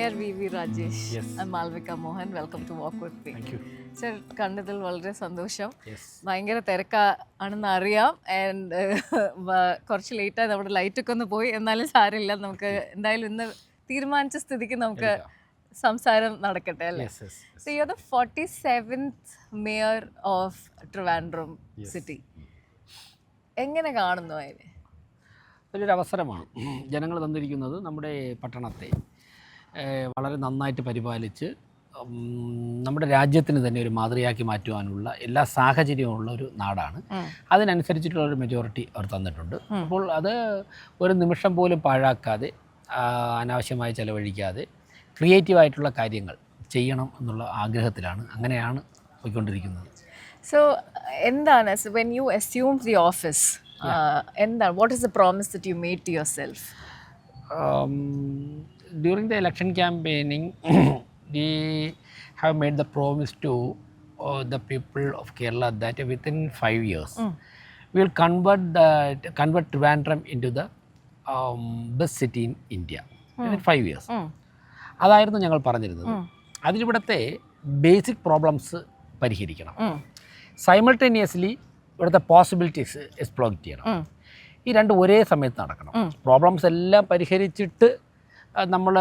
Chair VV Rajesh. Yes. I'm Malvika Mohan. Welcome to Walk with Me. Thank you. Sir, കണ്ടതിൽ വളരെ സന്തോഷം. Yes. ഭയങ്കര തിരക്കാണെന്ന് അറിയാം. And കുറച്ച് ലേറ്റായി നമ്മുടെ ലൈറ്റൊക്കെ ഒന്ന് പോയി. എന്നാലും സാരമില്ല, നമുക്ക് എന്തായാലും ഇന്ന് തീരുമാനിച്ച സ്ഥിതിക്ക് നമുക്ക് സംസാരം നടക്കട്ടെ അല്ലേ? Yes, yes, yes. So you're the 47th mayor of Trivandrum city. എങ്ങനെ കാണുന്നു അതിനെ? വലിയൊരു അവസരമാണ് ജനങ്ങൾ തന്നിരിക്കുന്നത്. നമ്മുടെ പട്ടണത്തെ വളരെ നന്നായിട്ട് പരിപാലിച്ച് നമ്മുടെ രാജ്യത്തിന് തന്നെ ഒരു മാതൃകയാക്കി മാറ്റുവാനുള്ള എല്ലാ സാഹചര്യമുള്ള ഒരു നാടാണ്. അതിനനുസരിച്ചിട്ടുള്ള ഒരു മെജോറിറ്റി അവർ തന്നിട്ടുണ്ട്. അപ്പോൾ അത് ഒരു നിമിഷം പോലും പാഴാക്കാതെ, അനാവശ്യമായി ചെലവഴിക്കാതെ ക്രിയേറ്റീവായിട്ടുള്ള കാര്യങ്ങൾ ചെയ്യണം എന്നുള്ള ആഗ്രഹത്തിലാണ്, അങ്ങനെയാണ് പോയിക്കൊണ്ടിരിക്കുന്നത്. So എന്താണ് when you assumed the office, എന്താണ്, what is the promise that you made to yourself? During the election campaigning, we have made the promise to the people of Kerala that within 5 years, we will convert Trivandrum into the best city in India. Within 5 years. അതായിരുന്നു ഞങ്ങൾ പറഞ്ഞിരുന്നത്. അതിലിവിടുത്തെ basic problems പരിഹരിക്കണം, simultaneously ഇവിടുത്തെ possibilities exploit ചെയ്യണം. ഈ രണ്ട് ഒരേ സമയത്ത് നടക്കണം. പ്രോബ്ലംസ് എല്ലാം പരിഹരിച്ചിട്ട് നമ്മൾ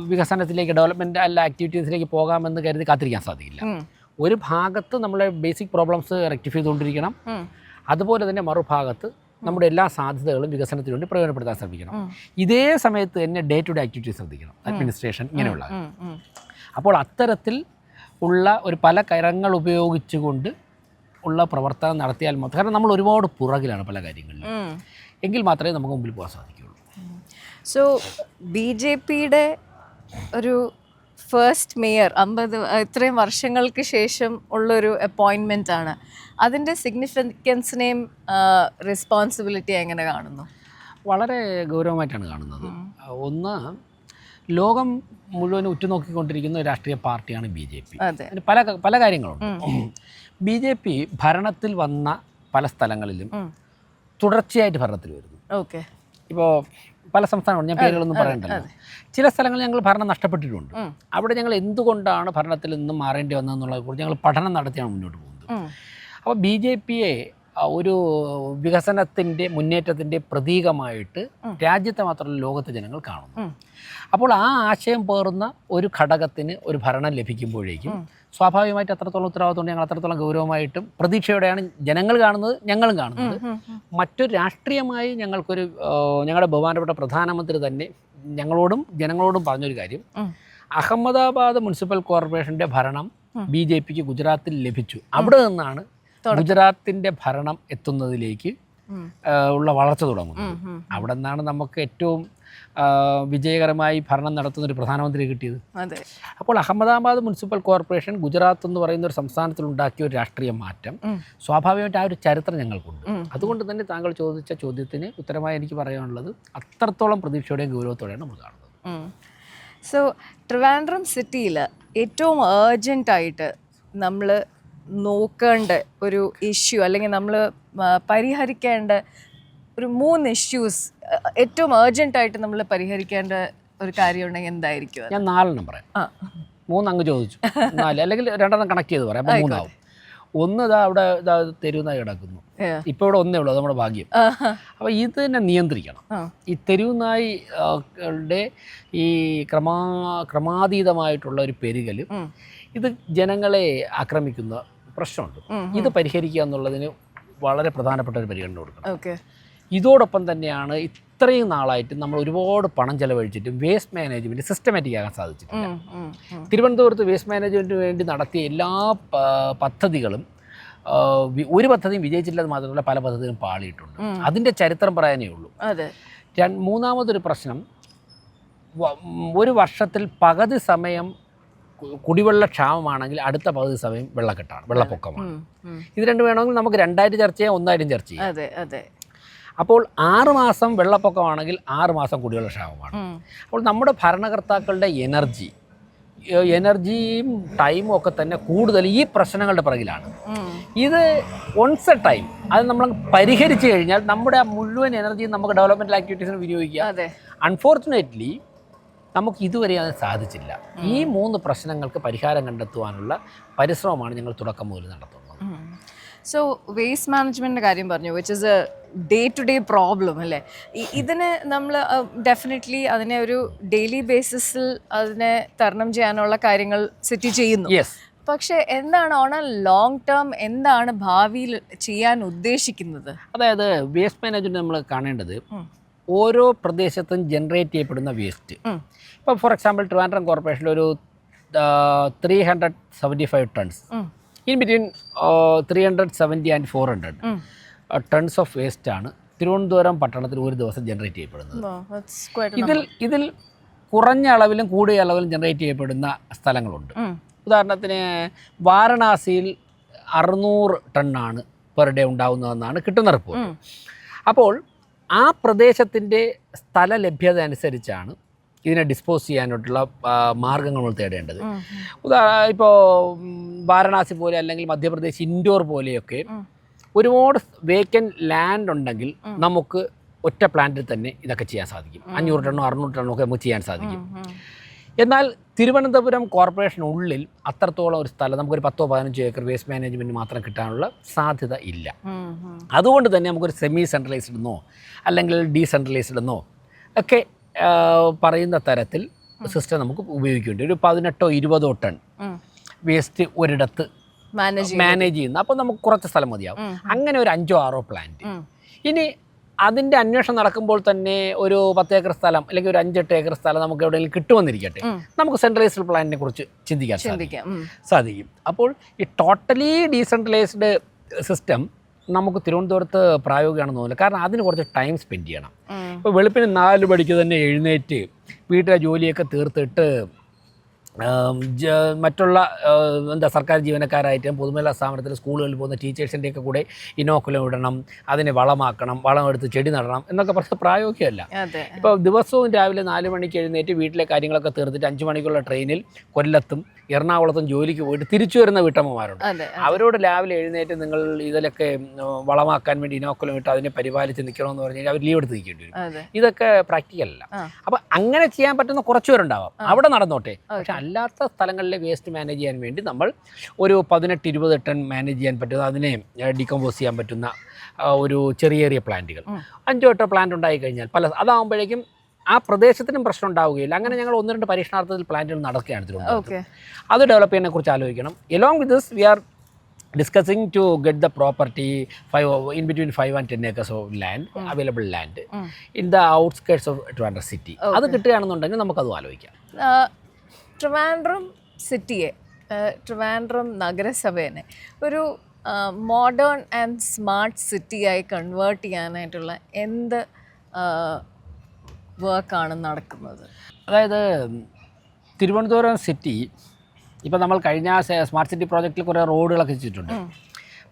വികസനത്തിലേക്ക്, ഡെവലപ്മെൻറ്റ് അല്ല ആക്ടിവിറ്റീസിലേക്ക് പോകാമെന്ന് കരുതി കാത്തിരിക്കാൻ സാധിക്കില്ല. ഒരു ഭാഗത്ത് നമ്മളെ ബേസിക് പ്രോബ്ലംസ് റെക്ടിഫൈ ചെയ്തുകൊണ്ടിരിക്കണം, അതുപോലെ തന്നെ മറുഭാഗത്ത് നമ്മുടെ എല്ലാ സാധ്യതകളും വികസനത്തിന് വേണ്ടി പ്രയോജനപ്പെടുത്താൻ ശ്രമിക്കണം. ഇതേ സമയത്ത് തന്നെ ഡേ ടു ഡേ ആക്ടിവിറ്റീസ് ശ്രദ്ധിക്കണം, അഡ്മിനിസ്ട്രേഷൻ ഇങ്ങനെയുള്ള. അപ്പോൾ അത്തരത്തിൽ ഉള്ള ഒരു പല കരങ്ങൾ ഉപയോഗിച്ചുകൊണ്ട് ഉള്ള പ്രവർത്തനം നടത്തിയാൽ മാത്രം, കാരണം നമ്മൾ ഒരുപാട് പുറകിലാണ് പല കാര്യങ്ങളിലും, എങ്കിൽ മാത്രമേ നമുക്ക് മുമ്പിൽ പോകാൻ സാധിക്കുകയുള്ളൂ. സോ BJPയുടെ ഒരു ഫസ്റ്റ് മേയർ 50 ഇത്രയും വർഷങ്ങൾക്ക് ശേഷം ഉള്ളൊരു അപ്പോയിൻമെൻ്റ് ആണ്. അതിൻ്റെ സിഗ്നിഫിക്കൻസിനെയും റെസ്പോൺസിബിലിറ്റി എങ്ങനെ കാണുന്നു? വളരെ ഗൗരവമായിട്ടാണ് കാണുന്നത്. ഒന്ന്, ലോകം മുഴുവൻ ഉറ്റുനോക്കിക്കൊണ്ടിരിക്കുന്ന ഒരു രാഷ്ട്രീയ പാർട്ടിയാണ് BJP. അതിന് പല കാര്യങ്ങളുണ്ട്. BJP ഭരണത്തിൽ വന്ന പല സ്ഥലങ്ങളിലും തുടർച്ചയായിട്ട് ഭരണത്തിൽ വരുന്നു. ഓക്കെ, ഇപ്പോൾ പല സംസ്ഥാനങ്ങളും, ഞാൻ പേരുകളൊന്നും പറയണ്ടല്ലോ, ചില സ്ഥലങ്ങളിൽ ഞങ്ങൾ ഭരണം നഷ്ടപ്പെട്ടിട്ടുണ്ട്. അവിടെ ഞങ്ങൾ എന്തുകൊണ്ടാണ് ഭരണത്തിൽ നിന്നും മാറേണ്ടി വന്നതെന്നുള്ളതിനെക്കുറിച്ച് ഞങ്ങൾ പഠനം നടത്തിയാണ് മുന്നോട്ട് പോകുന്നത്. അപ്പോൾ BJPയെ ഒരു വികസനത്തിൻ്റെ, മുന്നേറ്റത്തിൻ്റെ പ്രതീകമായിട്ട് രാജ്യത്തെ മാത്രമല്ല ലോകത്തെ ജനങ്ങൾ കാണുന്നു. അപ്പോൾ ആ ആശയം പേറുന്ന ഒരു ഘടകത്തിന് ഒരു ഭരണം ലഭിക്കുമ്പോഴേക്കും സ്വാഭാവികമായിട്ട് അത്രത്തോളം ഉത്തരവാദിത്വം ഞങ്ങൾ അത്രത്തോളം ഗൗരവമായിട്ടും പ്രതീക്ഷയോടെയാണ് ജനങ്ങൾ കാണുന്നത്, ഞങ്ങളും കാണുന്നത്. മറ്റൊരു രാഷ്ട്രീയമായി ഞങ്ങൾക്കൊരു, ഞങ്ങളുടെ ബഹുമാനപ്പെട്ട പ്രധാനമന്ത്രി തന്നെ ഞങ്ങളോടും ജനങ്ങളോടും പറഞ്ഞൊരു കാര്യം, അഹമ്മദാബാദ് മുനിസിപ്പൽ കോർപ്പറേഷൻ്റെ ഭരണം BJPക്ക് ഗുജറാത്തിൽ ലഭിച്ചു. അവിടെ നിന്നാണ് ഗുജറാത്തിൻ്റെ ഭരണം എത്തുന്നതിലേക്ക് ഉള്ള വളർച്ച തുടങ്ങുന്നത്. അവിടെ നിന്നാണ് നമുക്ക് ഏറ്റവും വിജയകരമായി ഭരണം നടത്തുന്ന ഒരു പ്രധാനമന്ത്രി കിട്ടിയത്. അപ്പോൾ അഹമ്മദാബാദ് മുനിസിപ്പൽ കോർപ്പറേഷൻ ഗുജറാത്ത് എന്ന് പറയുന്ന ഒരു സംസ്ഥാനത്തിൽ ഉണ്ടാക്കിയ ഒരു രാഷ്ട്രീയ മാറ്റം സ്വാഭാവികമായിട്ട് ആ ഒരു ചരിത്രം ഞങ്ങൾക്കുണ്ട്. അതുകൊണ്ട് തന്നെ താങ്കൾ ചോദിച്ച ചോദ്യത്തിന് ഉത്തരമായി എനിക്ക് പറയാനുള്ളത്, അത്രത്തോളം പ്രതീക്ഷയോടെയും ഗൗരവത്തോടെയാണ് നമ്മൾ കാണുന്നത്. സോ ട്രിവാൻഡ്രം സിറ്റിയിൽ ഏറ്റവും ഏർജൻറ്റായിട്ട് നമ്മൾ നോക്കേണ്ട ഒരു ഇഷ്യൂ, അല്ലെങ്കിൽ നമ്മൾ പരിഹരിക്കേണ്ട ഒരു 3 ഇഷ്യൂസ്, ഏറ്റവും ഏർജൻറ്റായിട്ട് നമ്മൾ പരിഹരിക്കേണ്ട ഒരു കാര്യം ഉണ്ടെങ്കിൽ എന്തായിരിക്കും? ഞാൻ 4 പറയാം. 3 അങ്ങ് ചോദിച്ചു, 4 അല്ലെങ്കിൽ 2 കണക്ട് ചെയ്ത് പറയാം, അപ്പോൾ 3 ആവും. ഒന്ന് അവിടെ തെരുവുനായി കിടക്കുന്നു, ഇപ്പോൾ ഇവിടെ ഒന്നേ ഉള്ളൂ, നമ്മുടെ ഭാഗ്യം. അപ്പോൾ ഇത് തന്നെ നിയന്ത്രിക്കണം. ഈ തെരുവുനായികളുടെ ഈ ക്രമാതീതമായിട്ടുള്ള ഒരു പെരുകൽ, ഇത് ജനങ്ങളെ ആക്രമിക്കുന്ന പ്രശ്നമുണ്ട്. ഇത് പരിഹരിക്കുക എന്നുള്ളതിന് വളരെ പ്രധാനപ്പെട്ട ഒരു പരിഗണന കൊടുക്കണം. ഇതോടൊപ്പം തന്നെയാണ് ഇത്രയും നാളായിട്ട് നമ്മൾ ഒരുപാട് പണം ചെലവഴിച്ചിട്ട് വേസ്റ്റ് മാനേജ്മെൻറ്റ് സിസ്റ്റമാറ്റിക് ആകാൻ സാധിച്ചിട്ടില്ല. തിരുവനന്തപുരത്ത് വേസ്റ്റ് മാനേജ്മെൻറ്റിന് വേണ്ടി നടത്തിയ എല്ലാ പദ്ധതികളും, ഒരു പദ്ധതിയും വിജയിച്ചില്ലെന്ന് മാത്രമല്ല പല പദ്ധതികളും പാളിയിട്ടുണ്ട്. അതിൻ്റെ ചരിത്രം പറയാനേ ഉള്ളൂ. മൂന്നാമതൊരു പ്രശ്നം, ഒരു വർഷത്തിൽ പകുതി സമയം കുടിവെള്ള ക്ഷാമമാണെങ്കിൽ അടുത്ത പകുതി സമയം വെള്ളക്കെട്ടാണ്, വെള്ളപ്പൊക്കമാണ്. ഇത് രണ്ട് വേണമെങ്കിൽ നമുക്ക് 2 ചർച്ച ചെയ്യാം, 1 ചർച്ച ചെയ്യാം. അപ്പോൾ 6 മാസം വെള്ളപ്പൊക്കമാണെങ്കിൽ 6 മാസം കുടിവെള്ള ക്ഷാമമാണ്. അപ്പോൾ നമ്മുടെ ഭരണകർത്താക്കളുടെ എനർജിയും ടൈമും ഒക്കെ തന്നെ കൂടുതൽ ഈ പ്രശ്നങ്ങളുടെ പിറകിലാണ്. ഇത് വൺസ് എ ടൈം അത് നമ്മൾ പരിഹരിച്ചു കഴിഞ്ഞാൽ നമ്മുടെ ആ മുഴുവൻ എനർജിയും നമുക്ക് ഡെവലപ്മെൻറ്റൽ ആക്ടിവിറ്റീസിന് വിനിയോഗിക്കാം. അൺഫോർച്ചുനേറ്റ്ലി നമുക്ക് ഇതുവരെ അത് സാധിച്ചില്ല. ഈ 3 പ്രശ്നങ്ങൾക്ക് പരിഹാരം കണ്ടെത്തുവാനുള്ള പരിശ്രമമാണ് ഞങ്ങൾ തുടക്കം മുതൽ നടത്തുന്നത്. സോ വേസ്റ്റ് മാനേജ്മെൻറ്റിൻ്റെ കാര്യം പറഞ്ഞു, which is a day to day problem അല്ലേ. ഇതിന് നമ്മൾ ഡെഫിനറ്റ്ലി അതിനെ ഒരു ഡെയിലി ബേസിസിൽ അതിനെ തരണം ചെയ്യാനുള്ള കാര്യങ്ങൾ സിറ്റി ചെയ്യുന്നു. യെസ്. പക്ഷേ എന്താണ് ഓൺ എ ലോങ് ടേം എന്താണ് ഭാവിയിൽ ചെയ്യാൻ ഉദ്ദേശിക്കുന്നത്? അതായത് വേസ്റ്റ് മാനേജ്മെൻറ്റ് നമ്മൾ കാണേണ്ടത് ഓരോ പ്രദേശത്തും ജനറേറ്റ് ചെയ്യപ്പെടുന്ന വേസ്റ്റ്. ഇപ്പോൾ ഫോർ എക്സാമ്പിൾ ട്രിവാൻഡ്രം കോർപ്പറേഷനിൽ ഒരു 375 tons, in between 370 and 400 tons of വേസ്റ്റാണ് തിരുവനന്തപുരം പട്ടണത്തിൽ ഒരു ദിവസം ജനറേറ്റ് ചെയ്യപ്പെടുന്നത്. ഇതിൽ കുറഞ്ഞ അളവിലും കൂടിയ അളവിലും ജനറേറ്റ് ചെയ്യപ്പെടുന്ന സ്ഥലങ്ങളുണ്ട്. ഉദാഹരണത്തിന് വാരണാസിയിൽ 600 ടണ്ണാണ് പെർ ഡേ ഉണ്ടാകുന്നതെന്നാണ് കിട്ടുന്ന റിപ്പോർട്ട്. അപ്പോൾ ആ പ്രദേശത്തിൻ്റെ സ്ഥല ലഭ്യത അനുസരിച്ചാണ് ഇതിനെ ഡിസ്പോസ് ചെയ്യാനായിട്ടുള്ള മാർഗ്ഗങ്ങൾ നമ്മൾ തേടേണ്ടത്. ഇപ്പോൾ വാരണാസി പോലെ അല്ലെങ്കിൽ മധ്യപ്രദേശ് ഇൻഡോർ പോലെയൊക്കെ ഒരുപാട് വേക്കൻറ്റ് ലാൻഡ് ഉണ്ടെങ്കിൽ നമുക്ക് ഒറ്റ പ്ലാന്റിൽ തന്നെ ഇതൊക്കെ ചെയ്യാൻ സാധിക്കും. 500 ടണ്ണോ 600 ടണ്ണോ ഒക്കെ നമുക്ക് ചെയ്യാൻ സാധിക്കും. എന്നാൽ തിരുവനന്തപുരം കോർപ്പറേഷനുള്ളിൽ അത്രത്തോളം ഒരു സ്ഥലം നമുക്കൊരു 10-15 ഏക്കർ വേസ്റ്റ് മാനേജ്മെൻറ്റ് മാത്രം കിട്ടാനുള്ള സാധ്യത ഇല്ല. അതുകൊണ്ട് തന്നെ നമുക്കൊരു സെമി സെൻട്രലൈസ്ഡ് എന്നോ അല്ലെങ്കിൽ ഡീസെൻട്രലൈസ്ഡ് എന്നോ ഒക്കെ പറയുന്ന തരത്തിൽ സിസ്റ്റം നമുക്ക് ഉപയോഗിക്കേണ്ടി ഒരു 18-20 ടൺ വേസ്റ്റ് ഒരിടത്ത് മാനേജ് ചെയ്യുന്ന, അപ്പോൾ നമുക്ക് കുറച്ച് സ്ഥലം മതിയാവും. അങ്ങനെ ഒരു 5-6 പ്ലാന്റ്. ഇനി അതിൻ്റെ അന്വേഷണം നടക്കുമ്പോൾ തന്നെ ഒരു 10 ഏക്കർ സ്ഥലം അല്ലെങ്കിൽ ഒരു 5-8 ഏക്കർ സ്ഥലം നമുക്ക് എവിടെയെങ്കിലും കിട്ടുമെന്നിരിക്കട്ടെ, നമുക്ക് സെൻട്രലൈസ്ഡ് പ്ലാന്റിനെ കുറിച്ച് ചിന്തിക്കാൻ സാധിക്കും. അപ്പോൾ ഈ ടോട്ടലി ഡീസെൻട്രലൈസ്ഡ് സിസ്റ്റം നമുക്ക് തിരുവനന്തപുരത്ത് പ്രായോഗികമാണെന്ന് തോന്നില്ല. കാരണം അതിന് കുറച്ച് ടൈം സ്പെൻഡ് ചെയ്യണം. ഇപ്പോൾ വെളുപ്പിന് 4 മണിക്ക് തന്നെ എഴുന്നേറ്റ് വീട്ടിലെ ജോലിയൊക്കെ തീർത്തിട്ട് മറ്റുള്ള സർക്കാർ ജീവനക്കാരായിട്ടും പൊതുമേഖലാ സ്ഥാപനത്തിൽ സ്കൂളുകളിൽ പോകുന്ന ടീച്ചേഴ്സിൻ്റെയൊക്കെ കൂടെ ഇനോക്കുലം ഇടണം, അതിനെ വളമാക്കണം, വളമെടുത്ത് ചെടി നടണം എന്നൊക്കെ പറഞ്ഞ പ്രായോഗികമല്ല. ഇപ്പോൾ ദിവസവും രാവിലെ 4 മണിക്ക് എഴുന്നേറ്റ് വീട്ടിലെ കാര്യങ്ങളൊക്കെ തീർത്തിട്ട് 5 മണിക്കുള്ള ട്രെയിനിൽ കൊല്ലത്തും എറണാകുളത്തും ജോലിക്ക് പോയിട്ട് തിരിച്ചു വരുന്ന വീട്ടമ്മമാരുണ്ട്. അവരോട് രാവിലെ എഴുന്നേറ്റ് നിങ്ങൾ ഇതിലൊക്കെ വളമാക്കാൻ വേണ്ടി ഇനോക്കുലം ഇട്ട് അതിനെ പരിപാലിച്ച് നിൽക്കണമെന്ന് പറഞ്ഞു കഴിഞ്ഞാൽ അവർ ലീവ് എടുത്ത് നിൽക്കേണ്ടി വരും. ഇതൊക്കെ പ്രാക്ടിക്കൽ അല്ല. അപ്പം അങ്ങനെ ചെയ്യാൻ പറ്റുന്ന കുറച്ച് പേരുണ്ടാവാം, അവിടെ നടന്നോട്ടെ. പക്ഷെ അല്ലാത്ത സ്ഥലങ്ങളിലെ വേസ്റ്റ് മാനേജ് ചെയ്യാൻ വേണ്ടി നമ്മൾ ഒരു 18-20 ടൺ മാനേജ് ചെയ്യാൻ പറ്റുന്ന, അതിനെ ഡീകമ്പോസ് ചെയ്യാൻ പറ്റുന്ന ഒരു ചെറിയ പ്ലാന്റുകൾ 5-8 പ്ലാന്റ് ഉണ്ടായി കഴിഞ്ഞാൽ അതാകുമ്പോഴേക്കും ആ പ്രദേശത്തിനും പ്രശ്നം ഉണ്ടാവുകയില്ല. അങ്ങനെ ഞങ്ങൾ 1-2 പരീക്ഷണാർത്ഥത്തിൽ പ്ലാന്റുകൾ നടക്കുകയാണ് തിരുവനന്തപുരത്ത്. അത് ഡെവലപ്പ് ചെയ്യുന്നതിനെ കുറിച്ച് ആലോചിക്കണം. Along with this we are discussing to get the property in between 5 and 10 acres of land, available land in the outskirts of Trivandrum city. അത് കിട്ടുകയാണെന്നുണ്ടെങ്കിൽ നമുക്കത് ആലോചിക്കാം. ട്രിവാൻഡ്രം സിറ്റിയെ, ട്രിവാൻഡ്രം നഗരസഭയെ ഒരു മോഡേൺ ആൻഡ് സ്മാർട്ട് സിറ്റിയായി കൺവേർട്ട് ചെയ്യാനായിട്ടുള്ള എന്ത് വർക്കാണ് നടക്കുന്നത്? അതായത് തിരുവനന്തപുരം സിറ്റി ഇപ്പോൾ നമ്മൾ കഴിഞ്ഞ സ്മാർട്ട് സിറ്റി പ്രോജക്റ്റിൽ കുറേ റോഡുകളൊക്കെ വെച്ചിട്ടുണ്ട്.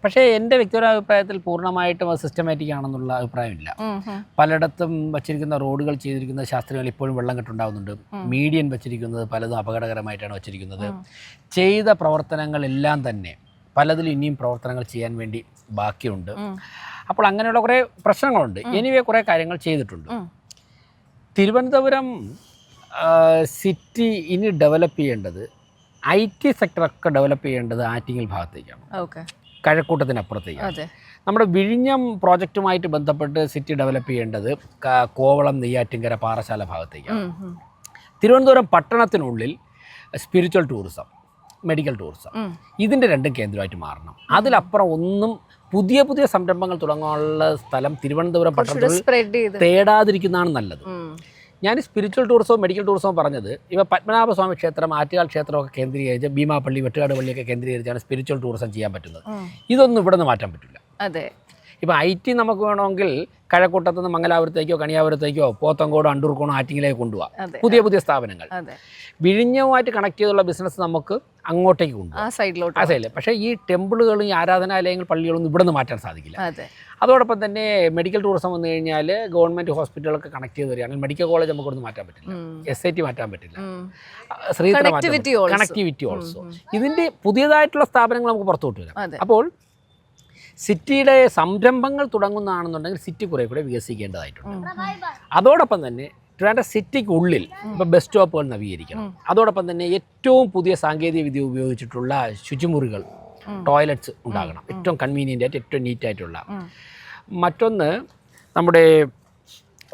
പക്ഷേ എൻ്റെ വ്യക്തിപരമായ അഭിപ്രായത്തിൽ പൂർണ്ണമായിട്ടും അത് സിസ്റ്റമാറ്റിക് ആണെന്നുള്ള അഭിപ്രായമില്ല. പലയിടത്തും വച്ചിരിക്കുന്ന റോഡുകൾ ചെയ്തിരിക്കുന്ന ശാസ്ത്രീയങ്ങൾ ഇപ്പോഴും വെള്ളം കെട്ടുണ്ടാകുന്നുണ്ട്. മീഡിയൻ വച്ചിരിക്കുന്നത് പലതും അപകടകരമായിട്ടാണ് വച്ചിരിക്കുന്നത്. ചെയ്ത പ്രവർത്തനങ്ങളെല്ലാം തന്നെ പലതിലും ഇനിയും പ്രവർത്തനങ്ങൾ ചെയ്യാൻ വേണ്ടി ബാക്കിയുണ്ട്. അപ്പോൾ അങ്ങനെയുള്ള കുറേ പ്രശ്നങ്ങളുണ്ട്. എനിവേ കുറേ കാര്യങ്ങൾ ചെയ്തിട്ടുണ്ട്. തിരുവനന്തപുരം സിറ്റി ഇനി ഡെവലപ്പ് ചെയ്യേണ്ടത്, IT സെക്ടറൊക്കെ ഡെവലപ്പ് ചെയ്യേണ്ടത് ആറ്റിങ്ങൽ ഭാഗത്തേക്കാണ്, കഴക്കൂട്ടത്തിനപ്പുറത്തേക്കാണ്. നമ്മുടെ വിഴിഞ്ഞം പ്രോജക്റ്റുമായിട്ട് ബന്ധപ്പെട്ട് സിറ്റി ഡെവലപ്പ് ചെയ്യേണ്ടത് കോവളം, നെയ്യാറ്റിൻകര, പാറശാല ഭാഗത്തേക്കാണ്. തിരുവനന്തപുരം പട്ടണത്തിനുള്ളിൽ സ്പിരിച്വൽ ടൂറിസം, മെഡിക്കൽ ടൂറിസം, ഇതിൻ്റെ 2 കേന്ദ്രമായിട്ട് മാറണം. അതിലപ്പുറം ഒന്നും പുതിയ സംരംഭങ്ങൾ തുടങ്ങാനുള്ള സ്ഥലം തിരുവനന്തപുരം പട്ടണത്തിൽ തേടാതിരിക്കുന്നതാണ് നല്ലത്. ഞാൻ സ്പിരിച്വൽ ടൂറിസവും മെഡിക്കൽ ടൂറിസവും പറഞ്ഞത്, ഇപ്പോൾ പത്മനാഭസ്വാമി ക്ഷേത്രം, ആറ്റുകാൽ ക്ഷേത്രമൊക്കെ കേന്ദ്രീകരിച്ച്, ഭീമാപ്പള്ളി, വെട്ടുകാട് പള്ളിയൊക്കെ കേന്ദ്രീകരിച്ചാണ് സ്പിരിച്വൽ ടൂറിസം ചെയ്യാൻ പറ്റുന്നത്. ഇതൊന്നും ഇവിടെ നിന്ന് മാറ്റാൻ പറ്റില്ല. അതെ. ഇപ്പോൾ IT നമുക്ക് വേണമെങ്കിൽ കഴക്കൂട്ടത്ത് നിന്ന് മംഗലാപുരത്തേക്കോ കണിയാപുരത്തേക്കോ പോത്തങ്കോടോ അണ്ടൂർക്കോണോ ആറ്റിങ്ങിലേക്ക് കൊണ്ടുപോകാം. പുതിയ സ്ഥാപനങ്ങൾ. വിഴിഞ്ഞവുമായിട്ട് കണക്ട് ചെയ്തുള്ള ബിസിനസ് നമുക്ക് അങ്ങോട്ടേക്ക് കൊണ്ടുപോകാം, ആ സൈഡിൽ. പക്ഷേ ഈ ടെമ്പിളുകളും ഈ ആരാധനാലയങ്ങൾ, പള്ളികളൊന്നും ഇവിടെ നിന്ന് മാറ്റാൻ സാധിക്കില്ല. അതോടൊപ്പം തന്നെ മെഡിക്കൽ ടൂറിസം വന്നു കഴിഞ്ഞാൽ ഗവൺമെൻറ് ഹോസ്പിറ്റലൊക്കെ കണക്ട് ചെയ്ത് വരികയാണെങ്കിൽ മെഡിക്കൽ കോളേജ് നമുക്ക് ഇവിടെ നിന്ന് മാറ്റാൻ പറ്റില്ല, SIT മാറ്റാൻ പറ്റില്ല, ശ്രീധര കണക്ടിവിറ്റി ഓൾസോ. ഇതിൻ്റെ പുതിയതായിട്ടുള്ള സ്ഥാപനങ്ങൾ നമുക്ക് പുറത്തു കൊണ്ടുവരാം. അപ്പോൾ സിറ്റിയുടെ സംരംഭങ്ങൾ തുടങ്ങുന്നതാണെന്നുണ്ടെങ്കിൽ സിറ്റി കുറേ കൂടെ വികസിക്കേണ്ടതായിട്ടുണ്ട്. അതോടൊപ്പം തന്നെ ട്രിവാൻഡ്രം സിറ്റിക്കുള്ളിൽ ഇപ്പോൾ ബസ് സ്റ്റോപ്പുകൾ നവീകരിക്കണം. അതോടൊപ്പം തന്നെ ഏറ്റവും പുതിയ സാങ്കേതിക വിദ്യ ഉപയോഗിച്ചിട്ടുള്ള ശുചിമുറികൾ, ടോയ്ലറ്റ്സ് ഉണ്ടാകണം, ഏറ്റവും കൺവീനിയൻ്റ് ആയിട്ട് ഏറ്റവും നീറ്റായിട്ടുള്ള. മറ്റൊന്ന് നമ്മുടെ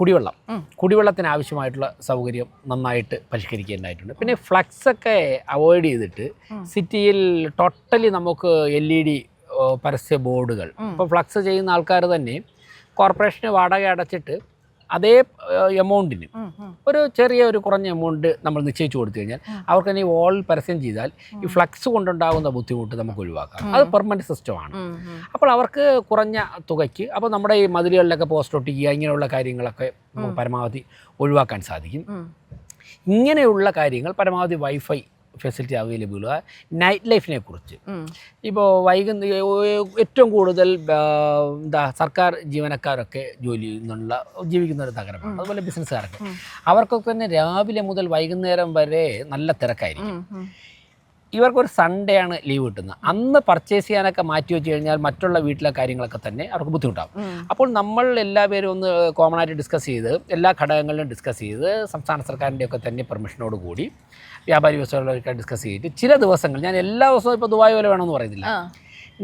കുടിവെള്ളത്തിന് ആവശ്യമായിട്ടുള്ള സൗകര്യം നന്നായിട്ട് പരിഷ്കരിക്കേണ്ടതായിട്ടുണ്ട്. പിന്നെ ഫ്ലക്സൊക്കെ അവോയ്ഡ് ചെയ്തിട്ട് സിറ്റിയിൽ ടോട്ടലി നമുക്ക് LED പരസ്യ ബോർഡുകൾ, ഇപ്പോൾ ഫ്ലക്സ് ചെയ്യുന്ന ആൾക്കാർ തന്നെ കോർപ്പറേഷന് വാടക അടച്ചിട്ട് അതേ എമൗണ്ടിന് ഒരു കുറഞ്ഞ എമൗണ്ട് നമ്മൾ നിശ്ചയിച്ചു കൊടുത്തു കഴിഞ്ഞാൽ അവർക്ക് തന്നെ ഈ വാളിൽ പരസ്യം ചെയ്താൽ ഈ ഫ്ലക്സ് കൊണ്ടുണ്ടാകുന്ന ബുദ്ധിമുട്ട് നമുക്ക് ഒഴിവാക്കാം. അത് പെർമനൻറ്റ് സിസ്റ്റമാണ്. അപ്പോൾ അവർക്ക് കുറഞ്ഞ തുകയ്ക്ക്, അപ്പോൾ നമ്മുടെ ഈ മതിലുകളിലൊക്കെ പോസ്റ്റ് ഒട്ടിക്കുക, ഇങ്ങനെയുള്ള കാര്യങ്ങളൊക്കെ നമുക്ക് പരമാവധി ഒഴിവാക്കാൻ സാധിക്കും. ഇങ്ങനെയുള്ള കാര്യങ്ങൾ പരമാവധി വൈഫൈ ഫെസിലിറ്റി അവൈലബിൾ. നൈറ്റ് ലൈഫിനെ കുറിച്ച് ഇപ്പോൾ ഏറ്റവും കൂടുതൽ സർക്കാർ ജീവനക്കാരൊക്കെ ജീവിക്കുന്ന ഒരു നഗരമാണ്. അതുപോലെ ബിസിനസ്സുകാരൊക്കെ, അവർക്കൊക്കെ തന്നെ രാവിലെ മുതൽ വൈകുന്നേരം വരെ നല്ല തിരക്കായിരിക്കും. ഇവർക്കൊരു സൺഡേ ആണ് ലീവ് കിട്ടുന്നത്. അന്ന് പർച്ചേസ് ചെയ്യാനൊക്കെ മാറ്റി വെച്ച് കഴിഞ്ഞാൽ മറ്റുള്ള വീട്ടിലെ കാര്യങ്ങളൊക്കെ തന്നെ അവർക്ക് ബുദ്ധിമുട്ടാകും. അപ്പോൾ നമ്മൾ എല്ലാവരും ഒന്ന് കോമൺ ആയിട്ട് ഡിസ്കസ് ചെയ്ത്, എല്ലാ ഘടകങ്ങളിലും ഡിസ്കസ് ചെയ്ത്, സംസ്ഥാന സർക്കാരിൻ്റെയൊക്കെ തന്നെ പെർമിഷനോട് കൂടി വ്യാപാരി വ്യവസായികളൊക്കെ ഡിസ്കസ് ചെയ്തിട്ട് ചില ദിവസങ്ങൾ, ഞാൻ എല്ലാ ദിവസവും ഇപ്പോൾ ദുബായ് പോലെ വേണമെന്ന് പറയുന്നില്ല,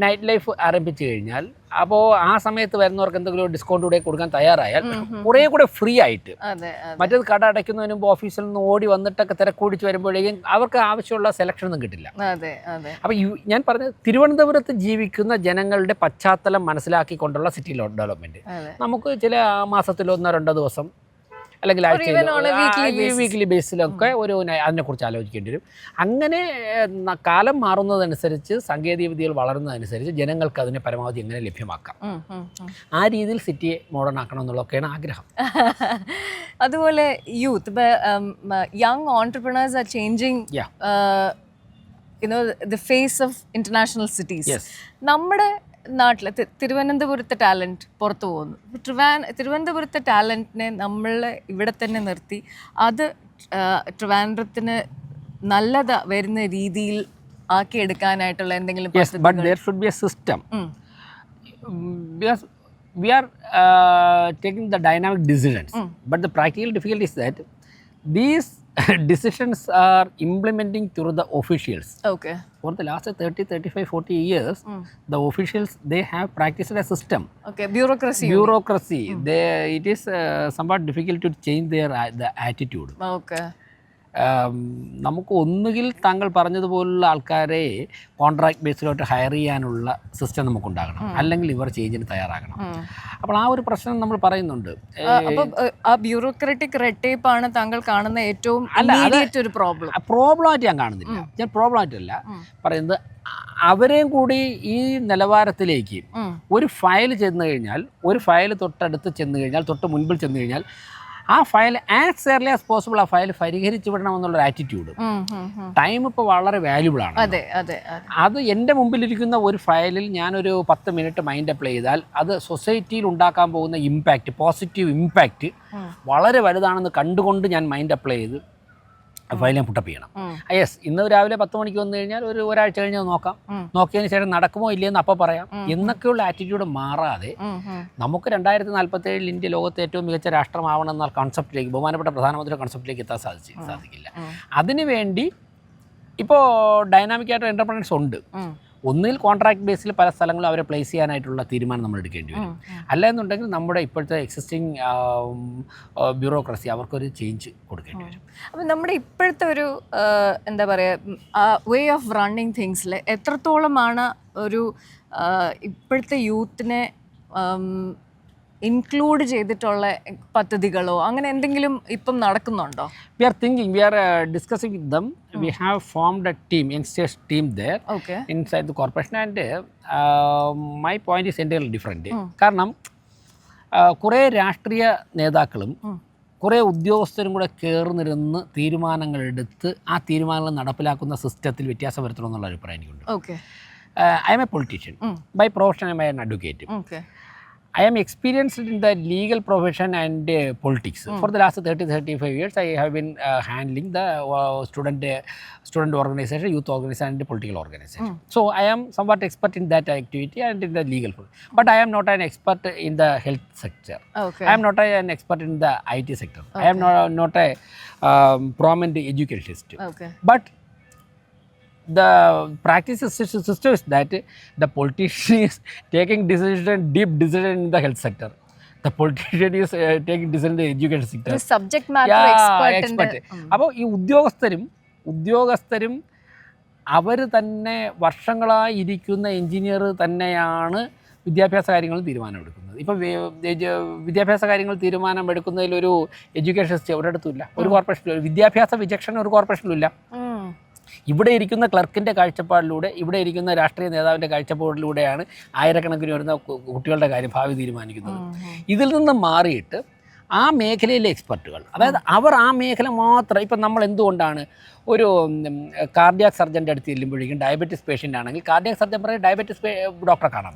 നൈറ്റ് ലൈഫ് ആരംഭിച്ചു കഴിഞ്ഞാൽ അപ്പോൾ ആ സമയത്ത് വരുന്നവർക്ക് എന്തെങ്കിലും ഡിസ്കൗണ്ട് കൂടെ കൊടുക്കാൻ തയ്യാറായാൽ കുറേ കൂടെ ഫ്രീ ആയിട്ട്, മറ്റേത് കട അടയ്ക്കുന്നതിന് മുമ്പ് ഓഫീസിൽ നിന്ന് ഓടി വന്നിട്ടൊക്കെ തിരക്കൂടിച്ച് വരുമ്പോഴേക്കും അവർക്ക് ആവശ്യമുള്ള സെലക്ഷൻ ഒന്നും കിട്ടില്ല. അപ്പോൾ ഞാൻ പറഞ്ഞത് തിരുവനന്തപുരത്ത് ജീവിക്കുന്ന ജനങ്ങളുടെ പശ്ചാത്തലം മനസ്സിലാക്കിക്കൊണ്ടുള്ള സിറ്റി ഡെവലപ്മെൻറ്റ്. നമുക്ക് ചില മാസത്തിൽ 1-2 ദിവസം അല്ലെങ്കിൽ വീക്ക്ലി ബേസിലൊക്കെ അതിനെക്കുറിച്ച് ആലോചിക്കേണ്ടി വരും. അങ്ങനെ കാലം മാറുന്നതനുസരിച്ച്, സാങ്കേതിക വിദ്യകൾ വളരുന്നതനുസരിച്ച് ജനങ്ങൾക്ക് അതിനെ പരമാവധി എങ്ങനെ ലഭ്യമാക്കാം, ആ രീതിയിൽ സിറ്റിയെ മോഡേൺ ആക്കണം എന്നുള്ളതൊക്കെയാണ് ആഗ്രഹം. അതുപോലെ youth, young entrepreneurs R changing the face of international cities. നമ്മുടെ നാട്ടിൽ തിരുവനന്തപുരത്തെ ടാലൻറ്റ് പുറത്തു പോകുന്നു. തിരുവനന്തപുരത്തെ ടാലൻറ്റിനെ നമ്മൾ ഇവിടെ തന്നെ നിർത്തി അത് ട്രിവാൻഡ്രത്തിന് നല്ലത് വരുന്ന രീതിയിൽ ആക്കിയെടുക്കാനായിട്ടുള്ള എന്തെങ്കിലും but there should be a system. We are taking the dynamic decisions, but the practical difficulty is that these decisions are implementing through the officials. Okay. For the last 30, 35, 40 years, the officials, they have practiced a system. Okay, bureaucracy. It is somewhat difficult to change the attitude. Okay. നമുക്ക് ഒന്നുകിൽ താങ്കൾ പറഞ്ഞതുപോലുള്ള ആൾക്കാരെ contract ബേസിലോട്ട് higher ചെയ്യാനുള്ള system നമുക്കുണ്ടാകണം, അല്ലെങ്കിൽ ഇവർ ചേഞ്ചിന് തയ്യാറാകണം. അപ്പോൾ ആ ഒരു പ്രശ്നം നമ്മൾ പറയുന്നുണ്ട്. അപ്പോൾ ആ ബ്യൂറോക്രാറ്റിക് റെഡ് ടേപ്പ് ആണ് താങ്കൾ കാണുന്ന ഏറ്റവും ഒരു പ്രോബ്ലമായിട്ട് ഞാൻ കാണുന്നില്ല. ഞാൻ പ്രോബ്ലമായിട്ടല്ല പറയുന്നത്, അവരെയും കൂടി ഈ നിലവാരത്തിലേക്ക് ഒരു ഫയൽ ചെന്ന് കഴിഞ്ഞാൽ, ഒരു ഫയൽ തൊട്ടടുത്ത് ചെന്ന് കഴിഞ്ഞാൽ, തൊട്ട് മുൻപിൽ ചെന്ന് കഴിഞ്ഞാൽ ആ file as early as possible ആ ഫയൽ പരിഹരിച്ചു വിടണമെന്നുള്ളൊരു ആറ്റിറ്റ്യൂഡ്. ടൈം ഇപ്പോൾ വളരെ വാല്യുബിൾ ആണ്. അത് എൻ്റെ മുമ്പിലിരിക്കുന്ന ഒരു ഫയലിൽ ഞാനൊരു 10 മിനിറ്റ് മൈൻഡ് അപ്ലൈ ചെയ്താൽ അത് സൊസൈറ്റിയിൽ ഉണ്ടാക്കാൻ പോകുന്ന ഇമ്പാക്റ്റ്, പോസിറ്റീവ് ഇമ്പാക്റ്റ് വളരെ വലുതാണെന്ന് കണ്ടുകൊണ്ട് ഞാൻ മൈൻഡ് അപ്ലൈ ചെയ്ത് ഫയൽ ഞാൻ പുട്ടപ്പ് ചെയ്യണം. യെസ്, ഇന്ന് രാവിലെ 10 മണിക്ക് വന്നു കഴിഞ്ഞാൽ ഒരാഴ്ച കഴിഞ്ഞ് നോക്കാം, നോക്കിയതിന് ശേഷം നടക്കുമോ ഇല്ലയെന്ന് അപ്പോൾ പറയാം എന്നൊക്കെയുള്ള ആറ്റിറ്റ്യൂഡ് മാറാതെ നമുക്ക് 2047 ഇന്ത്യ ലോകത്തെ ഏറ്റവും മികച്ച രാഷ്ട്രമാവണം എന്ന കോൺസെപ്റ്റിലേക്ക്, ബഹുമാനപ്പെട്ട പ്രധാനമന്ത്രിയുടെ കോൺസെപ്റ്റിലേക്ക് എത്താൻ സാധിക്കില്ല. അതിനുവേണ്ടി ഇപ്പോൾ ഡൈനാമിക് ആയിട്ട് എൻ്റർപ്രണേഴ്സ് ഉണ്ട്. ഒന്നുകിൽ കോൺട്രാക്ട് ബേസിൽ പല സ്ഥലങ്ങളും അവരെ പ്ലേസ് ചെയ്യാനായിട്ടുള്ള തീരുമാനം നമ്മൾ എടുക്കേണ്ടി വരും. അല്ല എന്നുണ്ടെങ്കിൽ നമ്മുടെ ഇപ്പോഴത്തെ എക്സിസ്റ്റിംഗ് ബ്യൂറോക്രസി അവർക്കൊരു ചേഞ്ച് കൊടുക്കേണ്ടി വരും. അപ്പം നമ്മുടെ ഇപ്പോഴത്തെ ഒരു എന്താ പറയുക വേ ഓഫ് റണ്ണിങ് തിങ്സിൽ എത്രത്തോളമാണ് ഒരു ഇപ്പോഴത്തെ യൂത്തിനെ ഇൻക്ലൂഡ് ചെയ്തിട്ടുള്ള പദ്ധതികളോ അങ്ങനെ എന്തെങ്കിലും ഇപ്പം നടക്കുന്നുണ്ടോ? We are thinking, we are discussing with them. We have formed a team, youngsters team there inside the corporation, and my point is entirely different. കാരണം കുറേ രാഷ്ട്രീയ നേതാക്കളും കുറേ ഉദ്യോഗസ്ഥരും കൂടെ കയറുന്നിരുന്ന് തീരുമാനങ്ങളെടുത്ത് ആ തീരുമാനങ്ങൾ നടപ്പിലാക്കുന്ന സിസ്റ്റത്തിൽ വ്യത്യാസം വരുത്തണമെന്നുള്ള അഭിപ്രായം എനിക്കുണ്ട്. I am a politician. By profession I am an advocate. I am experienced in the legal profession and politics. For the last 30-35 years, I have been handling the student organization, youth organization, and political organization. So I am somewhat expert in that activity and in the legal field. But I am not an expert in the health sector. Okay. I am not an expert in the IT sector. I am not a prominent educationist. Okay. But the practice system is that the politician is taking deep decision in the health sector. The politician is taking decision in the education sector. ഒരു subject matter expert. അപ്പോൾ ഈ ഉദ്യോഗസ്ഥരും അവർ തന്നെ വർഷങ്ങളായി ഇരിക്കുന്ന engineer തന്നെയാണ് വിദ്യാഭ്യാസ കാര്യങ്ങൾ തീരുമാനമെടുക്കുന്നത്. ഇപ്പം വിദ്യാഭ്യാസ കാര്യങ്ങൾ തീരുമാനമെടുക്കുന്നതിലൊരു എഡ്യൂക്കേഷൻ സിസ്റ്റം ഒരിടത്തുമില്ല, ഒരു കോർപ്പറേഷനിലും. വിദ്യാഭ്യാസ വിചക്ഷണ ഒരു കോർപ്പറേഷനിലും ഇല്ല. ഇവിടെ ഇരിക്കുന്ന ക്ലർക്കിൻ്റെ കാഴ്ചപ്പാടിലൂടെ, ഇവിടെ ഇരിക്കുന്ന രാഷ്ട്രീയ നേതാവിൻ്റെ കാഴ്ചപ്പാടിലൂടെയാണ് ആയിരക്കണക്കിന് വരുന്ന കുട്ടികളുടെ കാര്യം ഭാവി തീരുമാനിക്കുന്നത്. ഇതിൽ നിന്ന് മാറിയിട്ട് ആ മേഖലയിലെ എക്സ്പെർട്ടുകൾ, അതായത് അവർ ആ മേഖല മാത്രം. ഇപ്പം നമ്മൾ എന്തുകൊണ്ടാണ് ഒരു കാർഡിയാക് സർജൻ്റെ അടുത്ത് ചെല്ലുമ്പോഴേക്കും ഡയബറ്റിസ് പേഷ്യൻ്റ് ആണെങ്കിൽ കാർഡിയാക് സർജൻ പറയും ഡയബറ്റിസ് ഡോക്ടറെ കാണാം,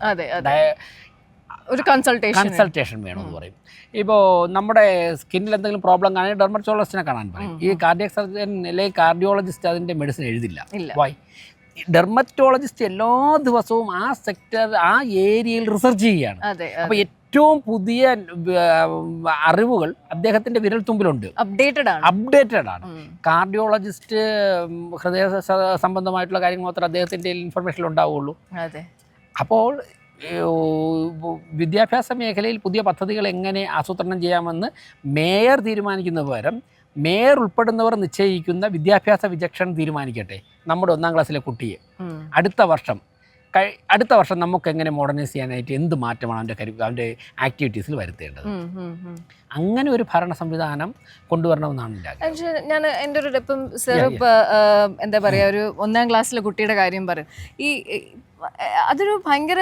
ഒരു കൺസൾട്ടേഷൻ വേണമെന്ന് പറയും. ഇപ്പോൾ നമ്മുടെ സ്കിന്നിൽ എന്തെങ്കിലും പ്രോബ്ലം കാണാൻ ഡെർമറ്റോളജിസ്റ്റിനെ കാണാൻ പറയും. ഈ കാർഡിയാക് സർജൻ അല്ലെങ്കിൽ കാർഡിയോളജിസ്റ്റ് അതിൻ്റെ മെഡിസിൻ എഴുതില്ല. വൈ? ഡെർമറ്റോളജിസ്റ്റ് എല്ലാ ദിവസവും ആ സെക്ടർ, ആ ഏരിയയിൽ റിസർച്ച് ചെയ്യുകയാണ്. അപ്പോൾ ഏറ്റവും പുതിയ അറിവുകൾ അദ്ദേഹത്തിൻ്റെ വിരൽത്തുമ്പിലുണ്ട്, അപ്ഡേറ്റഡ് ആണ്. കാർഡിയോളജിസ്റ്റ് ഹൃദയ സംബന്ധമായിട്ടുള്ള കാര്യങ്ങൾ മാത്രമേ അദ്ദേഹത്തിൻ്റെ ഇൻഫർമേഷൻ ഉണ്ടാവുകയുള്ളൂ. അപ്പോൾ വിദ്യാഭ്യാസ മേഖലയിൽ പുതിയ പദ്ധതികൾ എങ്ങനെ ആസൂത്രണം ചെയ്യാമെന്ന് മേയർ തീരുമാനിക്കുന്ന പകരം മേയർ ഉൾപ്പെടുന്നവർ നിശ്ചയിക്കുന്ന വിദ്യാഭ്യാസ വിചക്ഷണം തീരുമാനിക്കട്ടെ. നമ്മുടെ 1ാം ക്ലാസ്സിലെ കുട്ടിയെ അടുത്ത വർഷം നമുക്ക് എങ്ങനെ മോഡേണൈസ് ചെയ്യാനായിട്ട് എന്ത് മാറ്റമാണ് അവൻ്റെ ആക്ടിവിറ്റീസിൽ വരുത്തേണ്ടത്. അങ്ങനെ ഒരു ഭരണ സംവിധാനം കൊണ്ടുവരണമെന്നാണ് ഞാൻ എൻ്റെ ഒരു ഇപ്പം സാർ എന്താ പറയുക, ഒരു 1ാം ക്ലാസ്സിലെ കുട്ടിയുടെ കാര്യം പറയും. അതൊരു ഭയങ്കര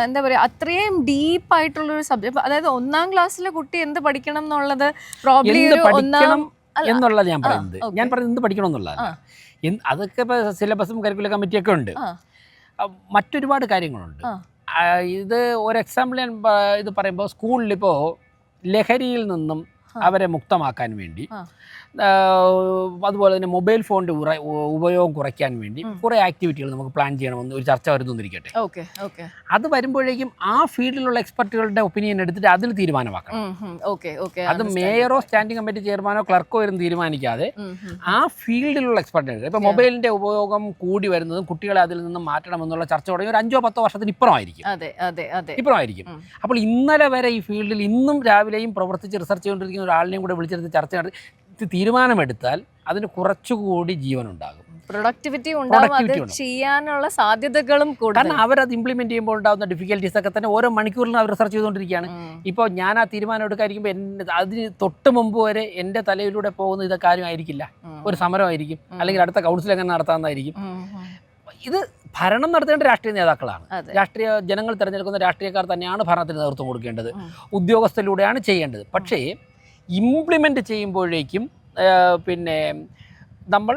എന്താ പറയുക, അത്രയും ഡീപ്പായിട്ടുള്ളൊരു സബ്ജക്ട്. അതായത് 1ാം ക്ലാസ്സിലെ കുട്ടി എന്ത് പഠിക്കണം എന്നുള്ളത് പ്രോബ്ലി എന്നുള്ളത് ഞാൻ പറയുന്നത് എന്ത് പഠിക്കണം എന്നുള്ളതാണ്. അതൊക്കെ ഇപ്പോൾ സിലബസും കരിക്കുലർ കമ്മിറ്റിയൊക്കെ ഉണ്ട്. മറ്റൊരുപാട് കാര്യങ്ങളുണ്ട്. ഇത് ഒരു എക്സാമ്പിൾ ഞാൻ ഇത് പറയുമ്പോൾ, സ്കൂളിലിപ്പോൾ ലഹരിയിൽ നിന്നും അവരെ മുക്തമാക്കാൻ വേണ്ടി, അതുപോലെ തന്നെ മൊബൈൽ ഫോണിൻ്റെ ഉപയോഗം കുറയ്ക്കാൻ വേണ്ടി കുറേ ആക്ടിവിറ്റികൾ നമുക്ക് പ്ലാൻ ചെയ്യണമെന്ന് ഒരു ചർച്ച വരുന്നിരിക്കട്ടെ. അത് വരുമ്പോഴേക്കും ആ ഫീൽഡിലുള്ള എക്സ്പെർട്ടുകളുടെ ഒപ്പീനിയൻ എടുത്തിട്ട് അതിൽ തീരുമാനമാക്കണം. അത് മേയറോ സ്റ്റാൻഡിംഗ് കമ്മിറ്റി ചെയർമാനോ ക്ലർക്കോ വരും തീരുമാനിക്കാതെ ആ ഫീൽഡിലുള്ള എക്സ്പെർട്ടിനെ. ഇപ്പോൾ മൊബൈലിൻ്റെ ഉപയോഗം കൂടി വരുന്നതും കുട്ടികളെ അതിൽ നിന്നും മാറ്റണമെന്നുള്ള ചർച്ച തുടങ്ങി ഒരു 5-10 വർഷത്തിന് ഇപ്പുറമായിരിക്കും. അപ്പോൾ ഇന്നലെ വരെ ഈ ഫീൽഡിൽ ഇന്നും രാവിലെയും പ്രവർത്തിച്ച് റിസർച്ച് ചെയ്തുകൊണ്ടിരിക്കുന്ന ഒരാളിനെയും കൂടെ വിളിച്ചെടുത്ത് ചർച്ച നടത്തി തീരുമാനമെടുത്താൽ അതിന് കുറച്ചുകൂടി ജീവനുണ്ടാകും, പ്രൊഡക്ടിവിറ്റി ഉണ്ടാകും, ചെയ്യാനുള്ള സാധ്യതകളും കൂടുതൽ. കാരണം അവരത് ഇംപ്ലിമെന്റ് ചെയ്യുമ്പോൾ ഉണ്ടാകുന്ന ഡിഫിക്കൽട്ടീസ് ഒക്കെ തന്നെ ഓരോ മണിക്കൂറിലും അവർ റിസർച്ച് ചെയ്തുകൊണ്ടിരിക്കുകയാണ്. ഇപ്പോൾ ഞാൻ ആ തീരുമാനം എടുക്കാതിരിക്കുമ്പോൾ അതിന് തൊട്ട് മുമ്പ് വരെ എൻ്റെ തലയിലൂടെ പോകുന്ന ഇതൊക്കെ കാര്യമായിരിക്കില്ല, ഒരു സമരമായിരിക്കും, അല്ലെങ്കിൽ അടുത്ത കൗൺസിൽ എങ്ങനെ നടത്താമെന്നായിരിക്കും. ഇത് ഭരണം നടത്തേണ്ട രാഷ്ട്രീയ നേതാക്കളാണ്, ജനങ്ങൾ തിരഞ്ഞെടുക്കുന്ന രാഷ്ട്രീയക്കാർ തന്നെയാണ് ഭരണത്തിന് നേതൃത്വം കൊടുക്കേണ്ടത്, ഉദ്യോഗസ്ഥരിലൂടെയാണ് ചെയ്യേണ്ടത്. പക്ഷേ ഇംപ്ലിമെൻ്റ് ചെയ്യുമ്പോഴേക്കും പിന്നെ നമ്മൾ